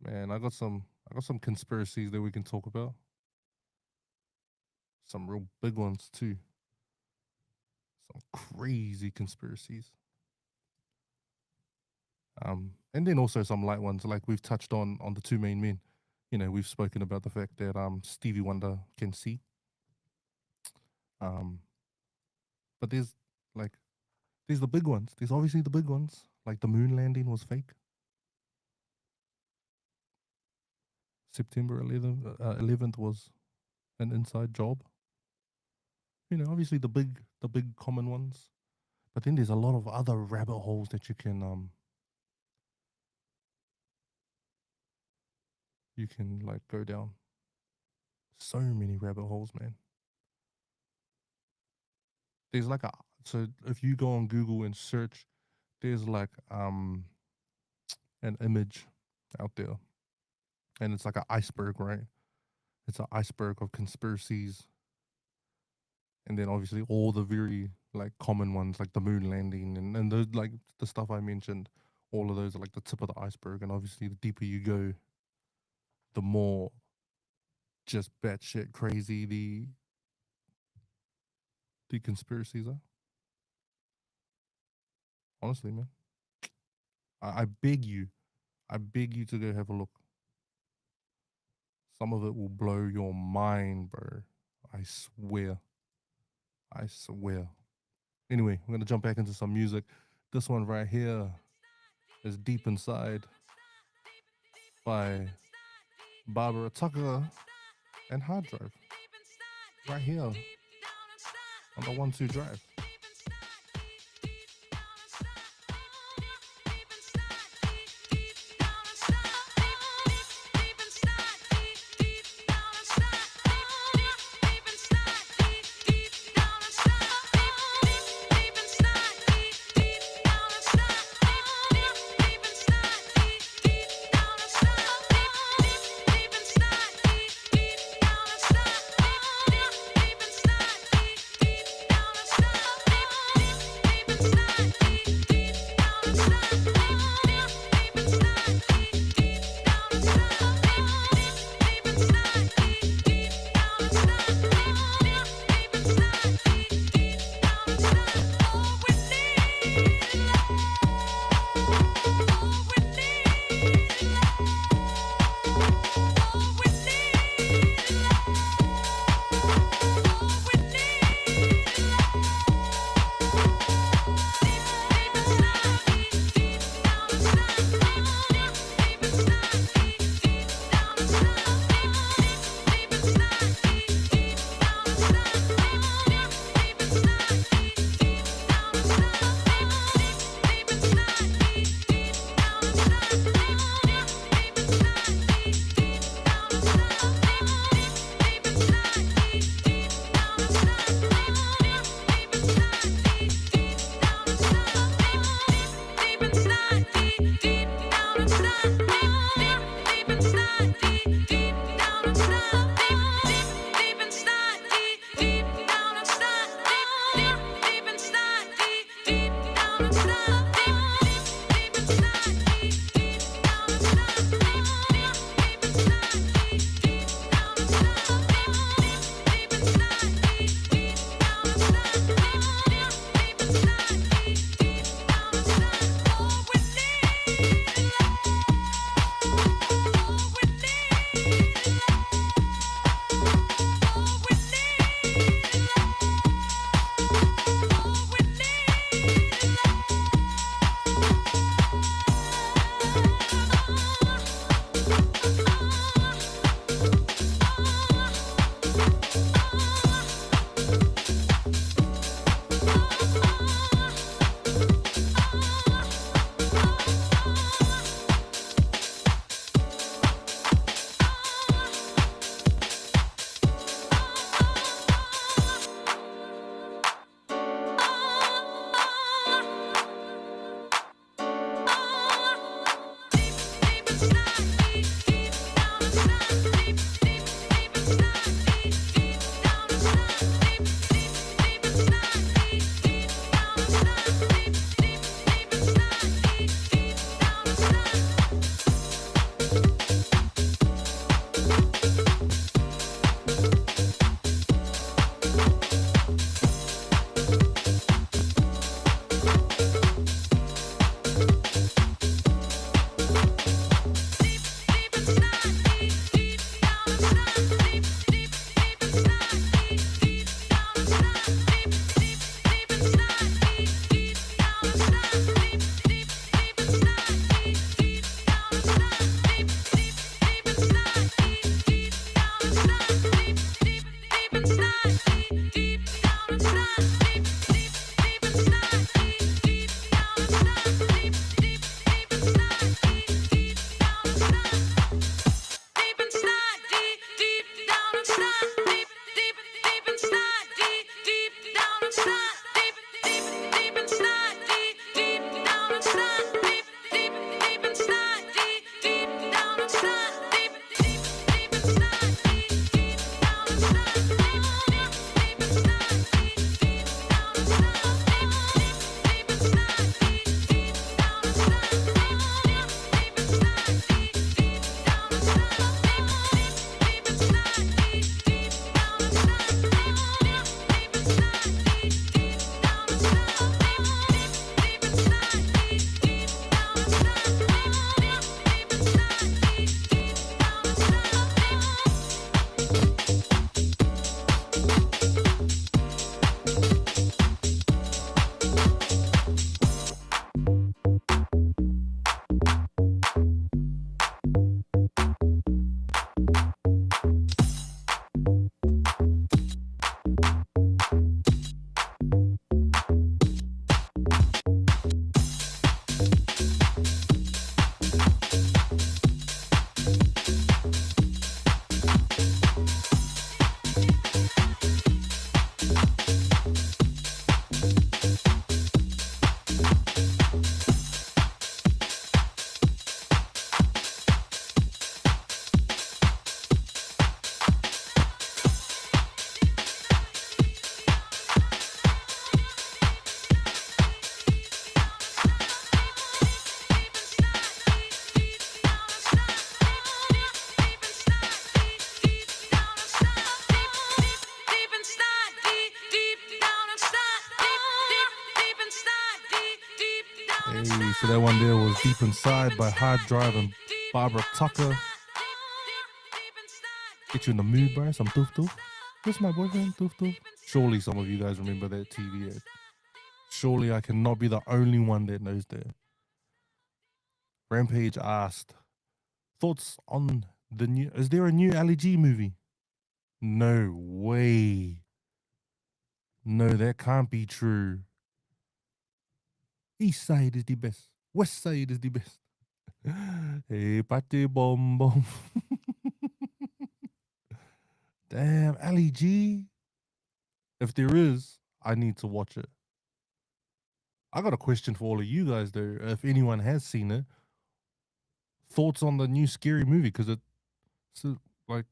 Man, I got some conspiracies that we can talk about. Some real big ones too. Some crazy conspiracies. And then also some light ones, like we've touched on the two main men. You know, we've spoken about the fact that Stevie Wonder can see. But there's the big ones. There's obviously the big ones, like the moon landing was fake. September 11th was an inside job. You know, obviously the big common ones. But then there's a lot of other rabbit holes that you can like go down. So many rabbit holes, man. There's like so if you go on Google and search, there's like an image out there. And it's like an iceberg, right? It's an iceberg of conspiracies. And then obviously all the very like common ones, like the moon landing and the like the stuff I mentioned, all of those are like the tip of the iceberg. And obviously the deeper you go, the more just batshit crazy the conspiracies are. Honestly, man. I beg you to go have a look. Some of it will blow your mind, bro. I swear. Anyway, we're going to jump back into some music. This one right here is Deep Inside by Barbara Tucker and Hard Drive. Right here on the One2Drive. So that one there was Deep Inside by Hard Drive and Barbara Tucker. Get you in the mood, bro. Some doof doof. Where's my boyfriend? Doof doof. Surely some of you guys remember that TV ad. Surely I cannot be the only one that knows that. Rampage asked, thoughts on the new... Is there a new Ali G movie? No way. No, that can't be true. East side is the best. West side is the best. Hey, party bomb bomb. Damn, Ali G. If there is, I need to watch it. I got a question for all of you guys though. If anyone has seen it, thoughts on the new scary movie? Because it's like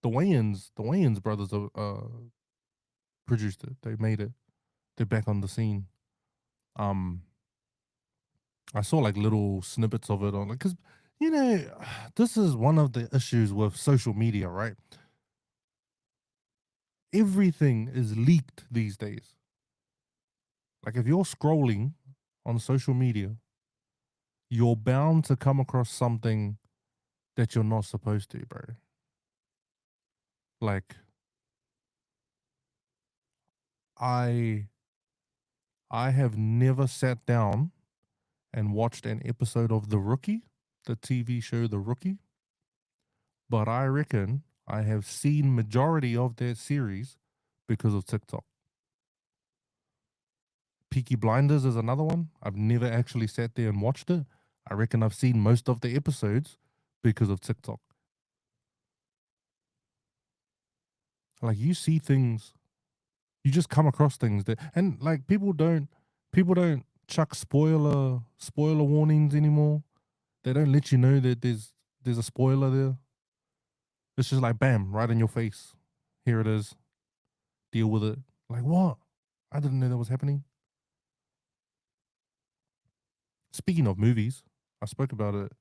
the Wayans brothers produced it. They made it. They're back on the scene. I saw like little snippets of it on like, because you know, this is one of the issues with social media, right? Everything is leaked these days. Like if you're scrolling on social media, you're bound to come across something that you're not supposed to, bro. Like I I have never sat down and watched an episode of The Rookie, the TV show The Rookie, but I reckon I have seen majority of that series because of TikTok. Peaky Blinders is another one. I've never actually sat there and watched it. I reckon I've seen most of the episodes because of TikTok. Like you see things, you just come across things that, and like people don't chuck spoiler warnings anymore. They don't let you know that there's a spoiler there. It's just like bam, right in your face. Here it is. Deal with it. Like what? I didn't know that was happening. Speaking of movies, I spoke about it.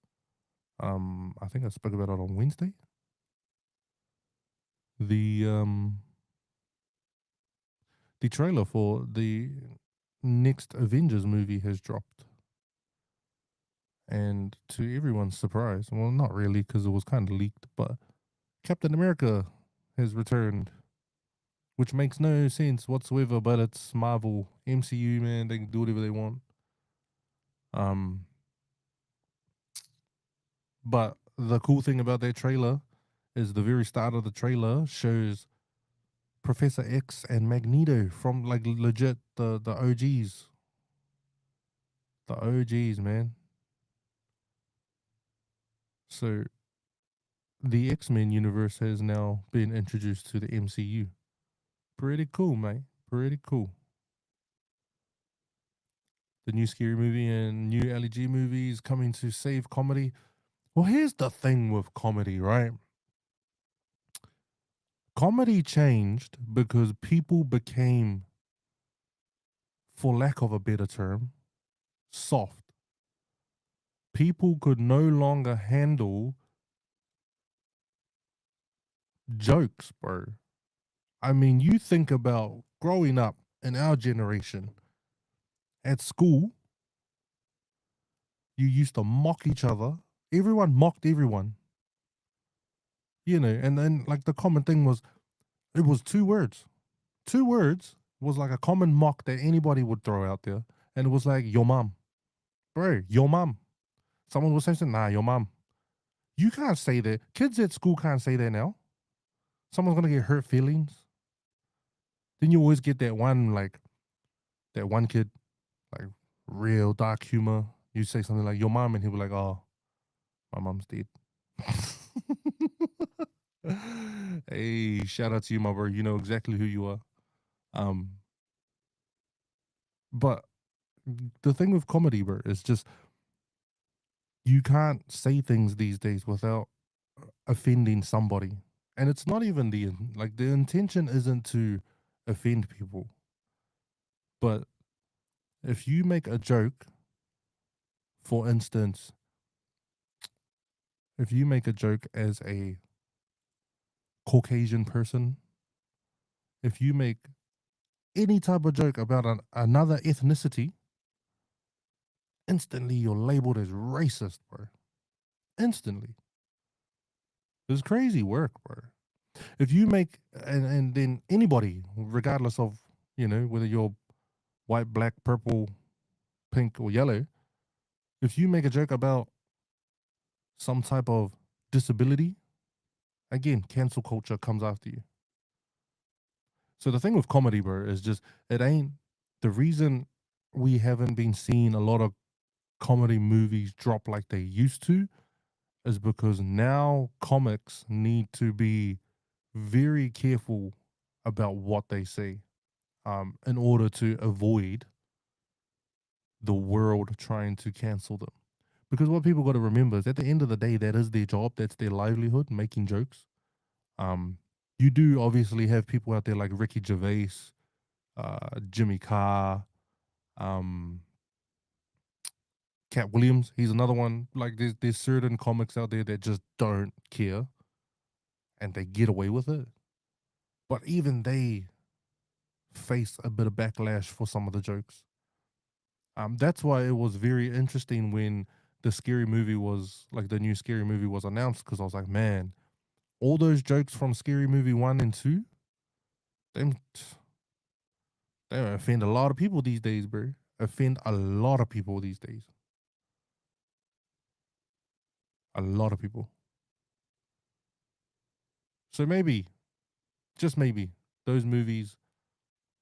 I think I spoke about it on Wednesday. The the trailer for the next Avengers movie has dropped. And to everyone's surprise, well, not really because it was kind of leaked, but Captain America has returned, which makes no sense whatsoever. But it's Marvel, MCU, man. They can do whatever they want. Um, but the cool thing about that trailer is the very start of the trailer shows Professor X and Magneto from like legit the OGs, the OGs, man. So the X-Men universe has now been introduced to the MCU. Pretty cool, mate. Pretty cool. The new Scary Movie and new LEG movies coming to save comedy. Well, here's the thing with comedy, right? Comedy changed because people became, for lack of a better term, soft. People could no longer handle jokes, bro. I mean, you think about growing up in our generation at school, you used to mock each other. Everyone mocked everyone, and then like the common thing was it was two words. Two words was like a common mock that anybody would throw out there. And it was like, your mom. Bro, your mom. Someone would say something, nah, your mom. You can't say that. Kids at school can't say that now. Someone's gonna get hurt feelings. Then you always get that one kid, like real dark humor. You say something like your mom, and he'll be like, oh, my mom's dead. Hey, shout out to you, my bro. You know exactly who you are. Um, but the thing with comedy, bro, is just you can't say things these days without offending somebody. And it's not even the intention isn't to offend people. But if you make a joke, for instance, if you make a joke as a Caucasian person, if you make any type of joke about another ethnicity, instantly you're labeled as racist, bro. Instantly. It's crazy work, bro. If you make and then anybody, regardless of whether you're white, black, purple, pink, or yellow, if you make a joke about some type of disability, again, cancel culture comes after you. So the thing with comedy, bro, is just it ain't the reason we haven't been seeing a lot of comedy movies drop like they used to is because now comics need to be very careful about what they say in order to avoid the world trying to cancel them. Because what people got to remember is at the end of the day, that is their job, that's their livelihood, making jokes. You do obviously have people out there like Ricky Gervais, Jimmy Carr, Cat Williams, he's another one. Like there's certain comics out there that just don't care and they get away with it. But even they face a bit of backlash for some of the jokes. That's why it was very interesting when the scary movie was like the new scary movie was announced, because I was like, man, all those jokes from Scary Movie 1 and 2, them they offend a lot of people these days, bro. Offend a lot of people these days. A lot of people. So maybe, just maybe, those movies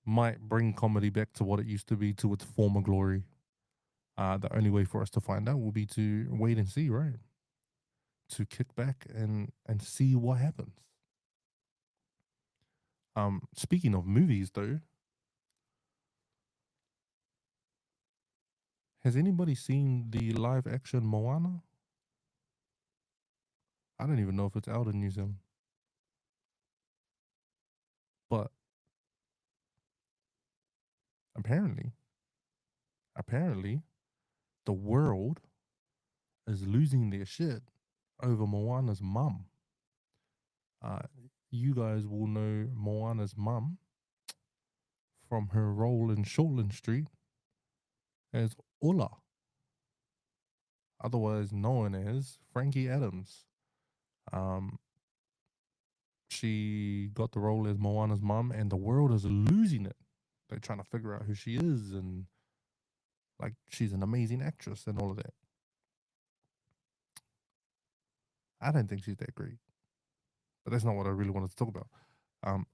might bring comedy back to what it used to be, to its former glory. The only way for us to find out will be to wait and see, right? To kick back and see what happens. Speaking of movies, though, has anybody seen the live action Moana? I don't even know if it's out in New Zealand, but apparently, apparently, the world is losing their shit over Moana's mum. Uh, you guys will know Moana's mum from her role in Shortland Street as Ulla, otherwise known as Frankie Adams. Um, she got the role as Moana's mum, and the world is losing it. They're trying to figure out who she is, and like she's an amazing actress and all of that. I don't think she's that great, but that's not what I really wanted to talk about.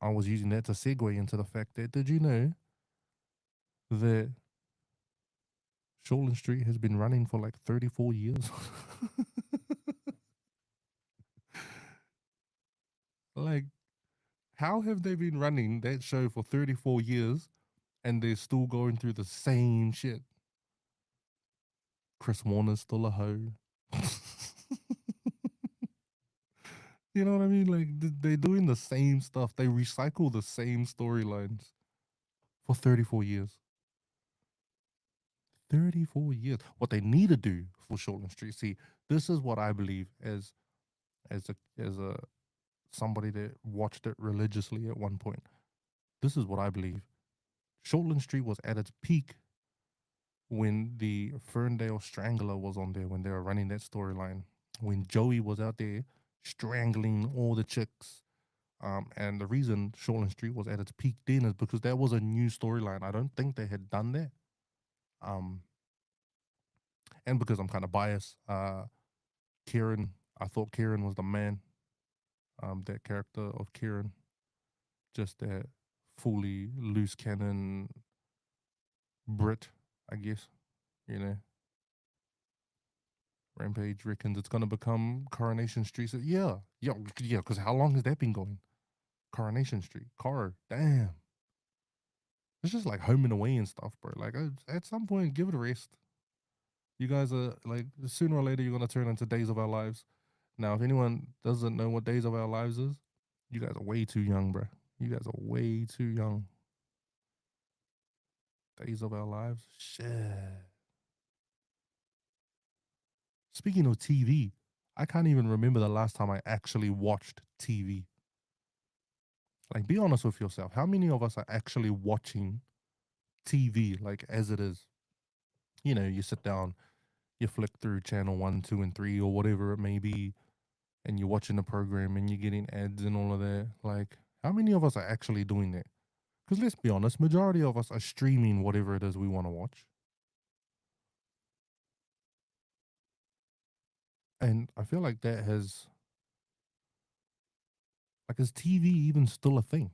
I was using that to segue into the fact that, did you know that Shortland Street has been running for like 34 years? Like, how have they been running that show for 34 years and they're still going through the same shit? Chris Warner's still a hoe. You know what I mean? Like, they're doing the same stuff. They recycle the same storylines for 34 years. 34 years. What they need to do for Shortland Street. See, this is what I believe as a somebody that watched it religiously at one point. This is what I believe. Shortland Street was at its peak when the Ferndale Strangler was on there, when they were running that storyline, when Joey was out there strangling all the chicks. And the reason Shortland Street was at its peak then is because that was a new storyline. I don't think they had done that. And because I'm kind of biased, Kieran, I thought Kieran was the man. That character of Kieran, just that fully loose cannon Brit, I guess, you know. Rampage reckons it's gonna become Coronation Street. So yeah, yeah. Because how long has that been going? Coronation Street, damn. It's just like home and away and stuff, bro. Like at some point, give it a rest. You guys are like, sooner or later you're gonna turn into Days of Our Lives. Now, if anyone doesn't know what Days of Our Lives is, you guys are way too young, bro. You guys are way too young. Days of Our Lives, shit. Speaking of TV, I can't even remember the last time I actually watched TV. Like, be honest with yourself. How many of us are actually watching TV, like, as it is? You know, you sit down, you flick through channel 1, 2, and 3, or whatever it may be, and you're watching the program and you're getting ads and all of that. Like, how many of us are actually doing that? Because let's be honest, majority of us are streaming whatever it is we want to watch. And I feel like that has, like, is TV even still a thing?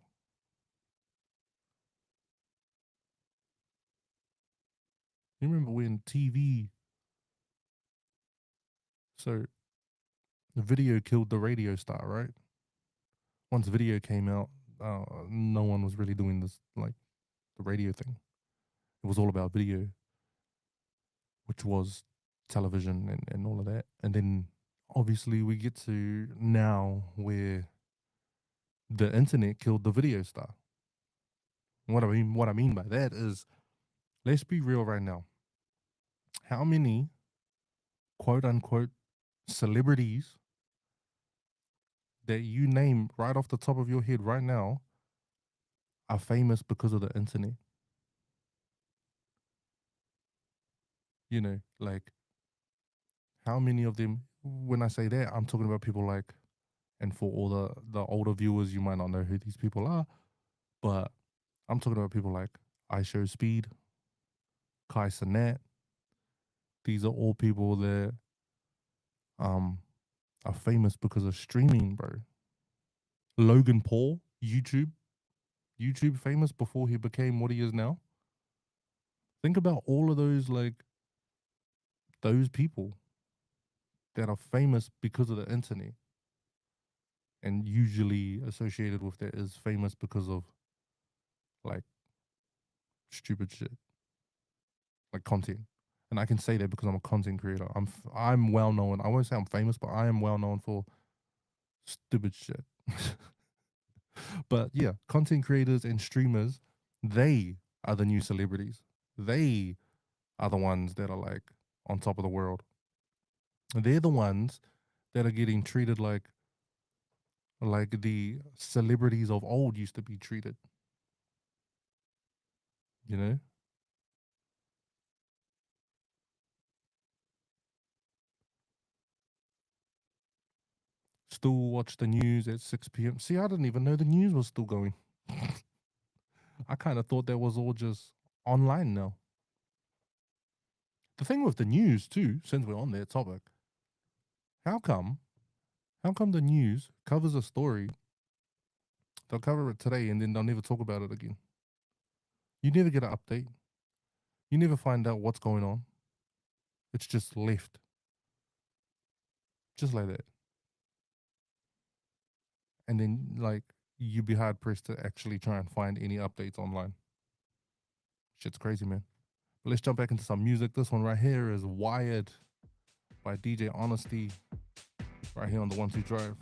You remember when TV, so the video killed the radio star, right? Once video came out, no one was really doing this, like the radio thing. It was all about video, which was television and all of that. And then obviously we get to now where the internet killed the video star. What I mean by that is, let's be real right now. How many quote unquote celebrities that you name right off the top of your head right now are famous because of the internet. You know, like how many of them, when I say that, I'm talking about people like, and for all the older viewers, you might not know who these people are, but I'm talking about people like I Show Speed, Kai Cenat. These are all people that are famous because of streaming, bro. Logan Paul, YouTube famous before he became what he is now. Think about all of those, like, those people that are famous because of the internet, and usually associated with that is famous because of like stupid shit, like content. And I can say that because I'm a content creator. I'm well known. I won't say I'm famous, but I am well known for stupid shit. But yeah, content creators and streamers, they are the new celebrities. They are the ones that are like on top of the world. They're the ones that are getting treated like the celebrities of old used to be treated. You know? Still watch the news at 6 p.m. See, I didn't even know the news was still going. I kind of thought that was all just online now. The thing with the news too, since we're on that topic, how come the news covers a story, they'll cover it today and then they'll never talk about it again? You never get an update. You never find out what's going on. It's just left. Just like that. And then, like, you'd be hard pressed to actually try and find any updates online. Shit's crazy, man. But let's jump back into some music. This one right here is Wired by DJ Honesty, right here on the One2Drive.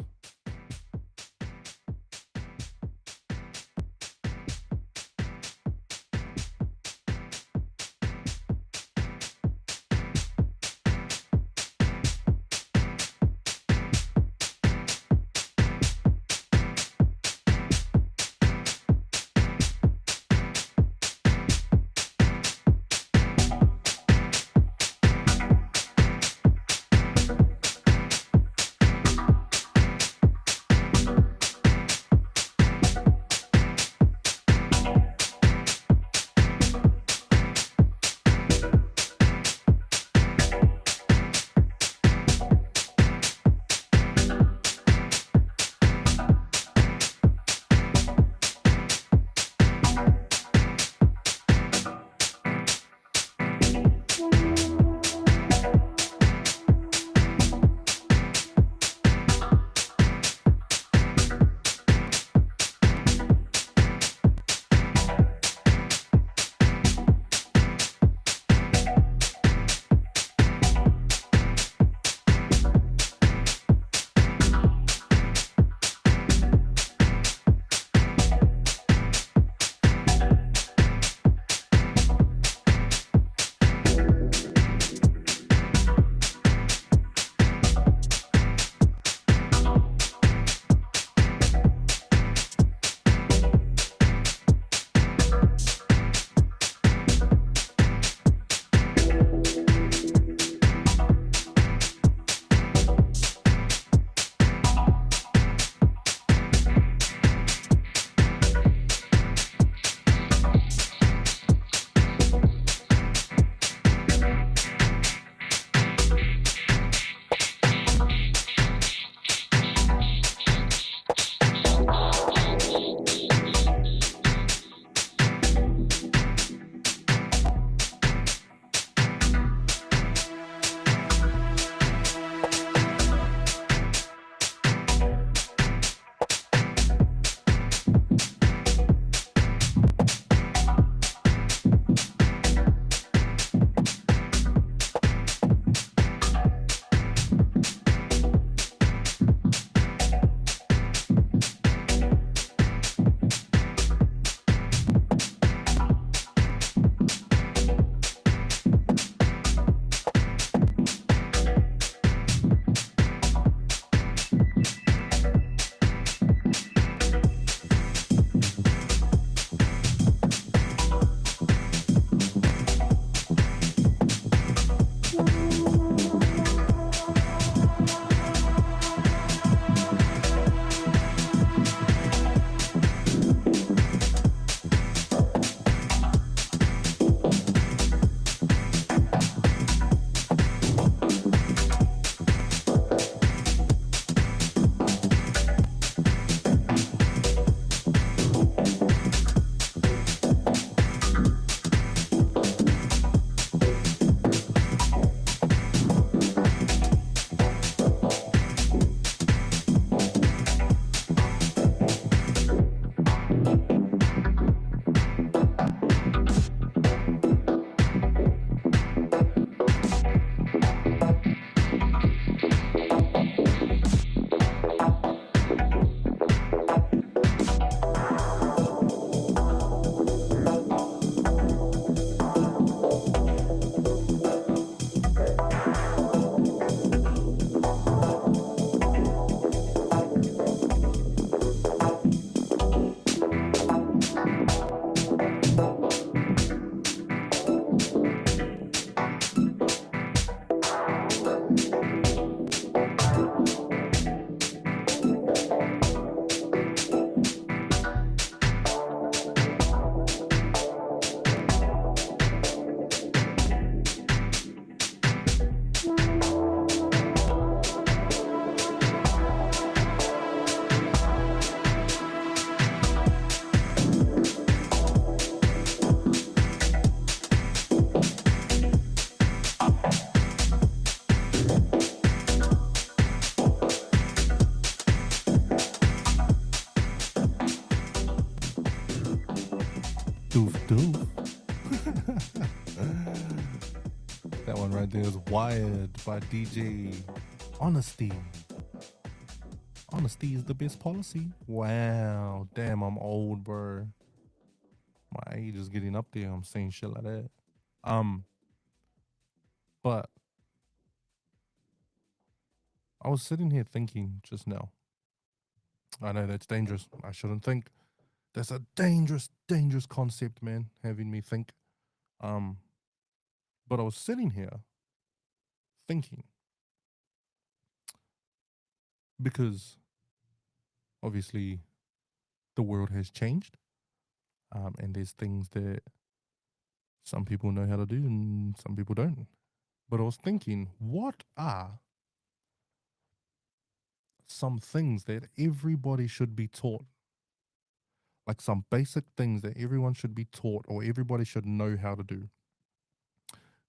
Wired by DJ Honesty. Honesty is the best policy. Wow. Damn, I'm old, bro. My age is getting up there. I'm saying shit like that. But I was sitting here thinking just now. I know that's dangerous. I shouldn't think. That's a dangerous, dangerous concept, man, having me think. But I was sitting here thinking because obviously the world has changed, and there's things that some people know how to do and some people don't. But I was thinking, what are some things that everybody should be taught? Like some basic things that everyone should be taught or everybody should know how to do.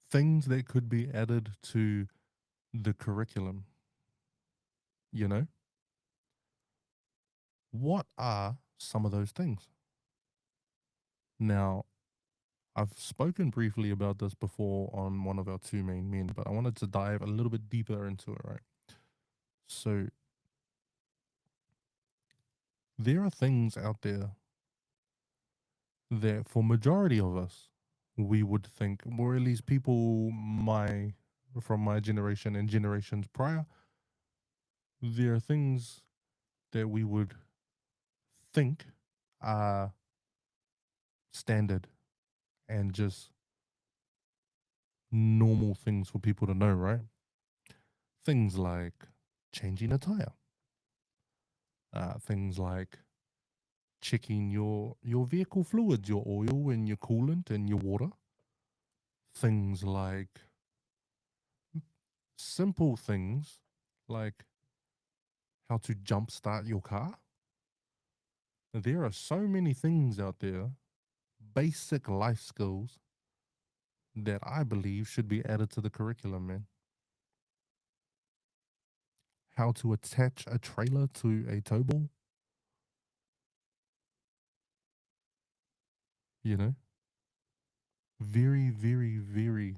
Things that could be added to the curriculum, you know? What are some of those things? Now, I've spoken briefly about this before on one of our two main men, but I wanted to dive a little bit deeper into it, right? So, there are things out there that for majority of us, we would think, or at least people from my generation and generations prior, there are things that we would think are standard and just normal things for people to know, right? Things like changing a tire, things like checking your vehicle fluids, your oil and your coolant and your water, things like simple things like how to jumpstart your car. There are so many things out there, basic life skills that I believe should be added to the curriculum, man. How to attach a trailer to a tow ball, you know? Very, very, very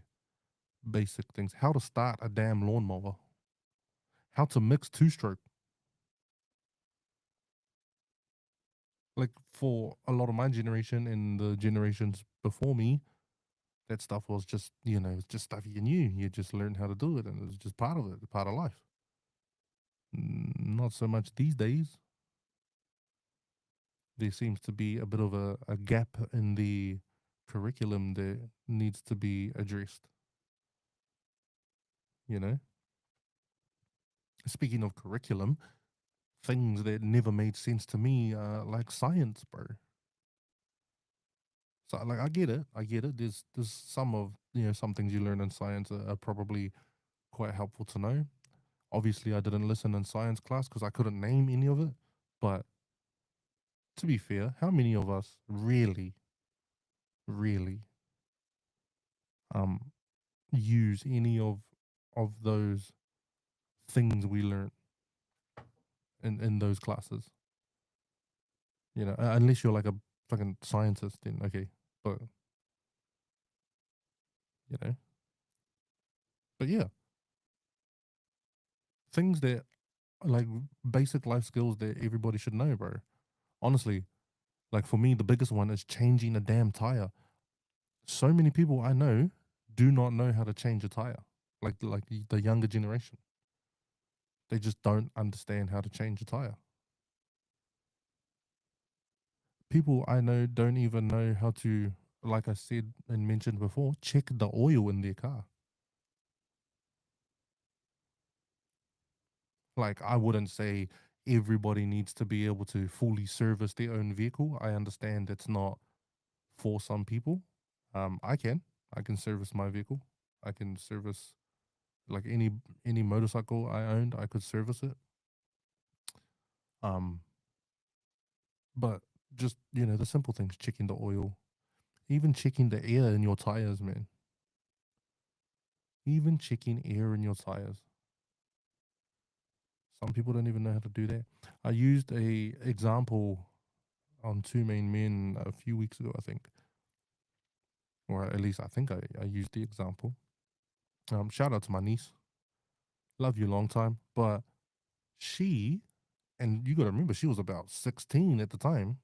basic things. How to start a damn lawnmower. How to mix two-stroke. Like for a lot of my generation and the generations before me, that stuff was just, it's just stuff you knew. You just learned how to do it and it was just part of it, part of life. Not so much these days. There seems to be a bit of a gap in the curriculum that needs to be addressed. You know? Speaking of curriculum, things that never made sense to me, like science, bro. So like I get it. There's some things you learn in science are probably quite helpful to know. Obviously I didn't listen in science class because I couldn't name any of it. But to be fair, how many of us really, really use any of those things we learn in those classes? Unless you're like a fucking scientist, then okay. But you know, but yeah, things that like basic life skills that everybody should know, bro. Honestly, like for me, the biggest one is changing a damn tire. So many people I know do not know how to change a tire. Like the younger generation, they just don't understand how to change a tire. People I know don't even know how to, like I said and mentioned before, check the oil in their car. Like, I wouldn't say everybody needs to be able to fully service their own vehicle. I understand it's not for some people. I can service my vehicle. I can service like any motorcycle I owned. I could service it. Um, but just the simple things, checking the oil, even checking the air in your tires, man. Even checking air in your tires. Some people don't even know how to do that. I used a example on Two Main Men a few weeks ago, I think. Or at least I think I used the example. Shout out to my niece. Love you long time. But she, and you got to remember, she was about 16 at the time,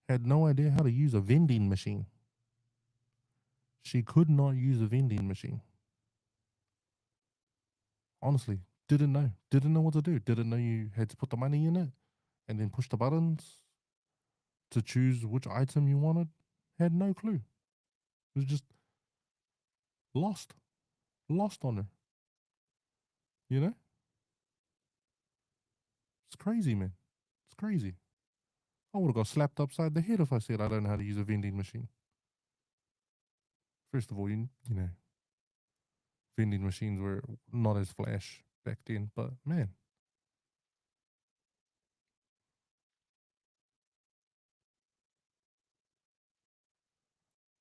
had no idea how to use a vending machine. She could not use a vending machine. Honestly, didn't know what to do. Didn't know you had to put the money in it and then push the buttons to choose which item you wanted. Had no clue. It was just lost on her. You know? It's crazy, man. It's crazy. I would have got slapped upside the head if I said I don't know how to use a vending machine. First of all, you know, vending machines were not as flash back then, but man.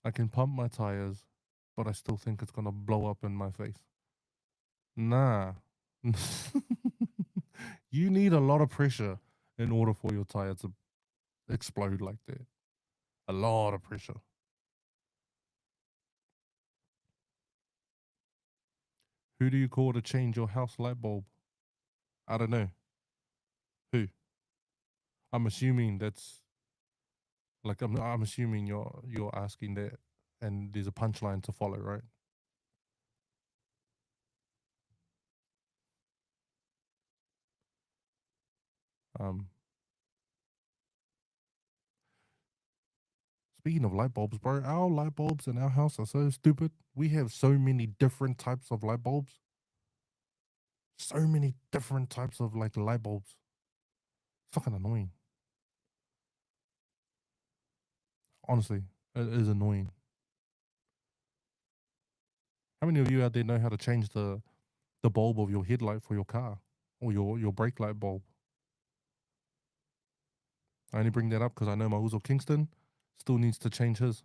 I can pump my tires, but I still think it's gonna blow up in my face. Nah. You need a lot of pressure in order for your tire to explode like that. A lot of pressure. Who do you call to change your house light bulb? I don't know. Who? I'm assuming that's like I'm assuming you're asking that and there's a punchline to follow, right? Um Speaking of light bulbs, bro, our light bulbs in our house are so stupid. We have so many different types of light bulbs. So many different types of like light bulbs. Fucking annoying. Honestly, it is annoying. How many of you out there know how to change the bulb of your headlight for your car or your brake light bulb? I only bring that up because I know my Uzo Kingston still needs to change his.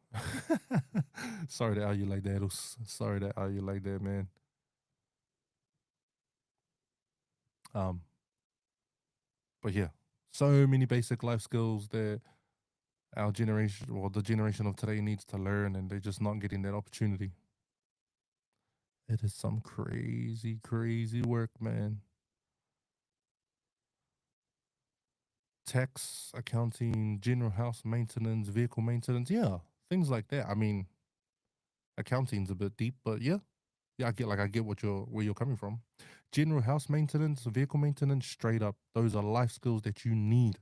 Sorry to how you like that. Sorry to how you like that, man. But yeah, so many basic life skills that our generation, well, the generation of today needs to learn, and they're just not getting that opportunity. It is some crazy, crazy work, man. Tax, accounting, general house maintenance, vehicle maintenance, yeah, things like that. I mean, accounting's a bit deep, but yeah, I get where you're coming from. General house maintenance, vehicle maintenance, straight up, those are life skills that you need.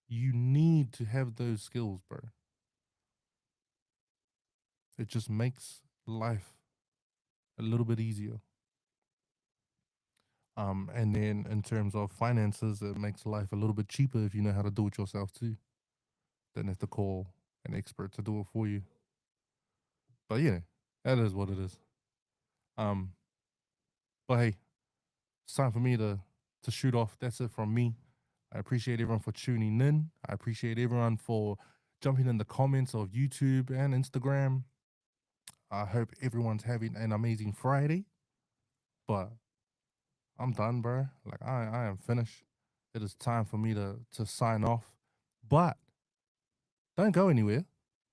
You need to have those skills, bro. It just makes life a little bit easier. And then in terms of finances, it makes life a little bit cheaper if you know how to do it yourself too. Then have to call an expert to do it for you. But yeah, that is what it is. Um, but hey, it's time for me to shoot off. That's it from me. I appreciate everyone for tuning in. I appreciate everyone for jumping in the comments of YouTube and Instagram. I hope everyone's having an amazing Friday. But I'm done, bro. Like I am finished. It is time for me to sign off. But don't go anywhere.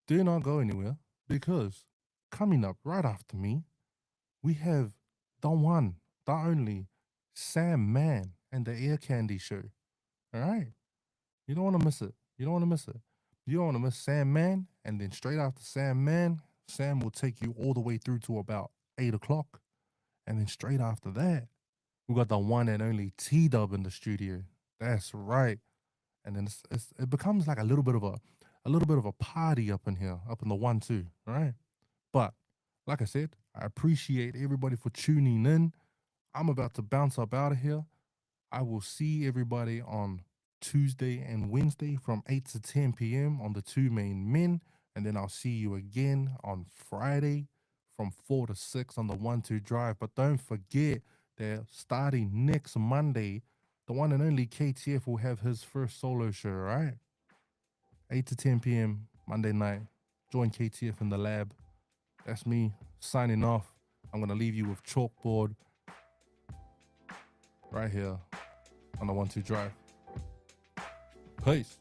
Do not go anywhere because coming up right after me, we have the one, the only Sam Man and the Air Candy Show. All right. You don't want to miss it. You don't want to miss it. You don't want to miss Sam Man. And then straight after Sam Man, Sam will take you all the way through to about 8 o'clock. And then straight after that, we got the one and only T Dub in the studio. That's right. And then it becomes like a little bit of a party up in here, up in the 1-2. All right. But like I said, I appreciate everybody for tuning in. I'm about to bounce up out of here. I will see everybody on Tuesday and Wednesday from 8 to 10 p.m. on the two main men. And then I'll see you again on Friday from 4 to 6 on the 1-2-Drive. But don't forget that starting next Monday, the one and only KTF will have his first solo show, right? 8 to 10 p.m. Monday night. Join KTF in the lab. That's me signing off. I'm going to leave you with Chalkboard right here on the 1-2-Drive. Peace.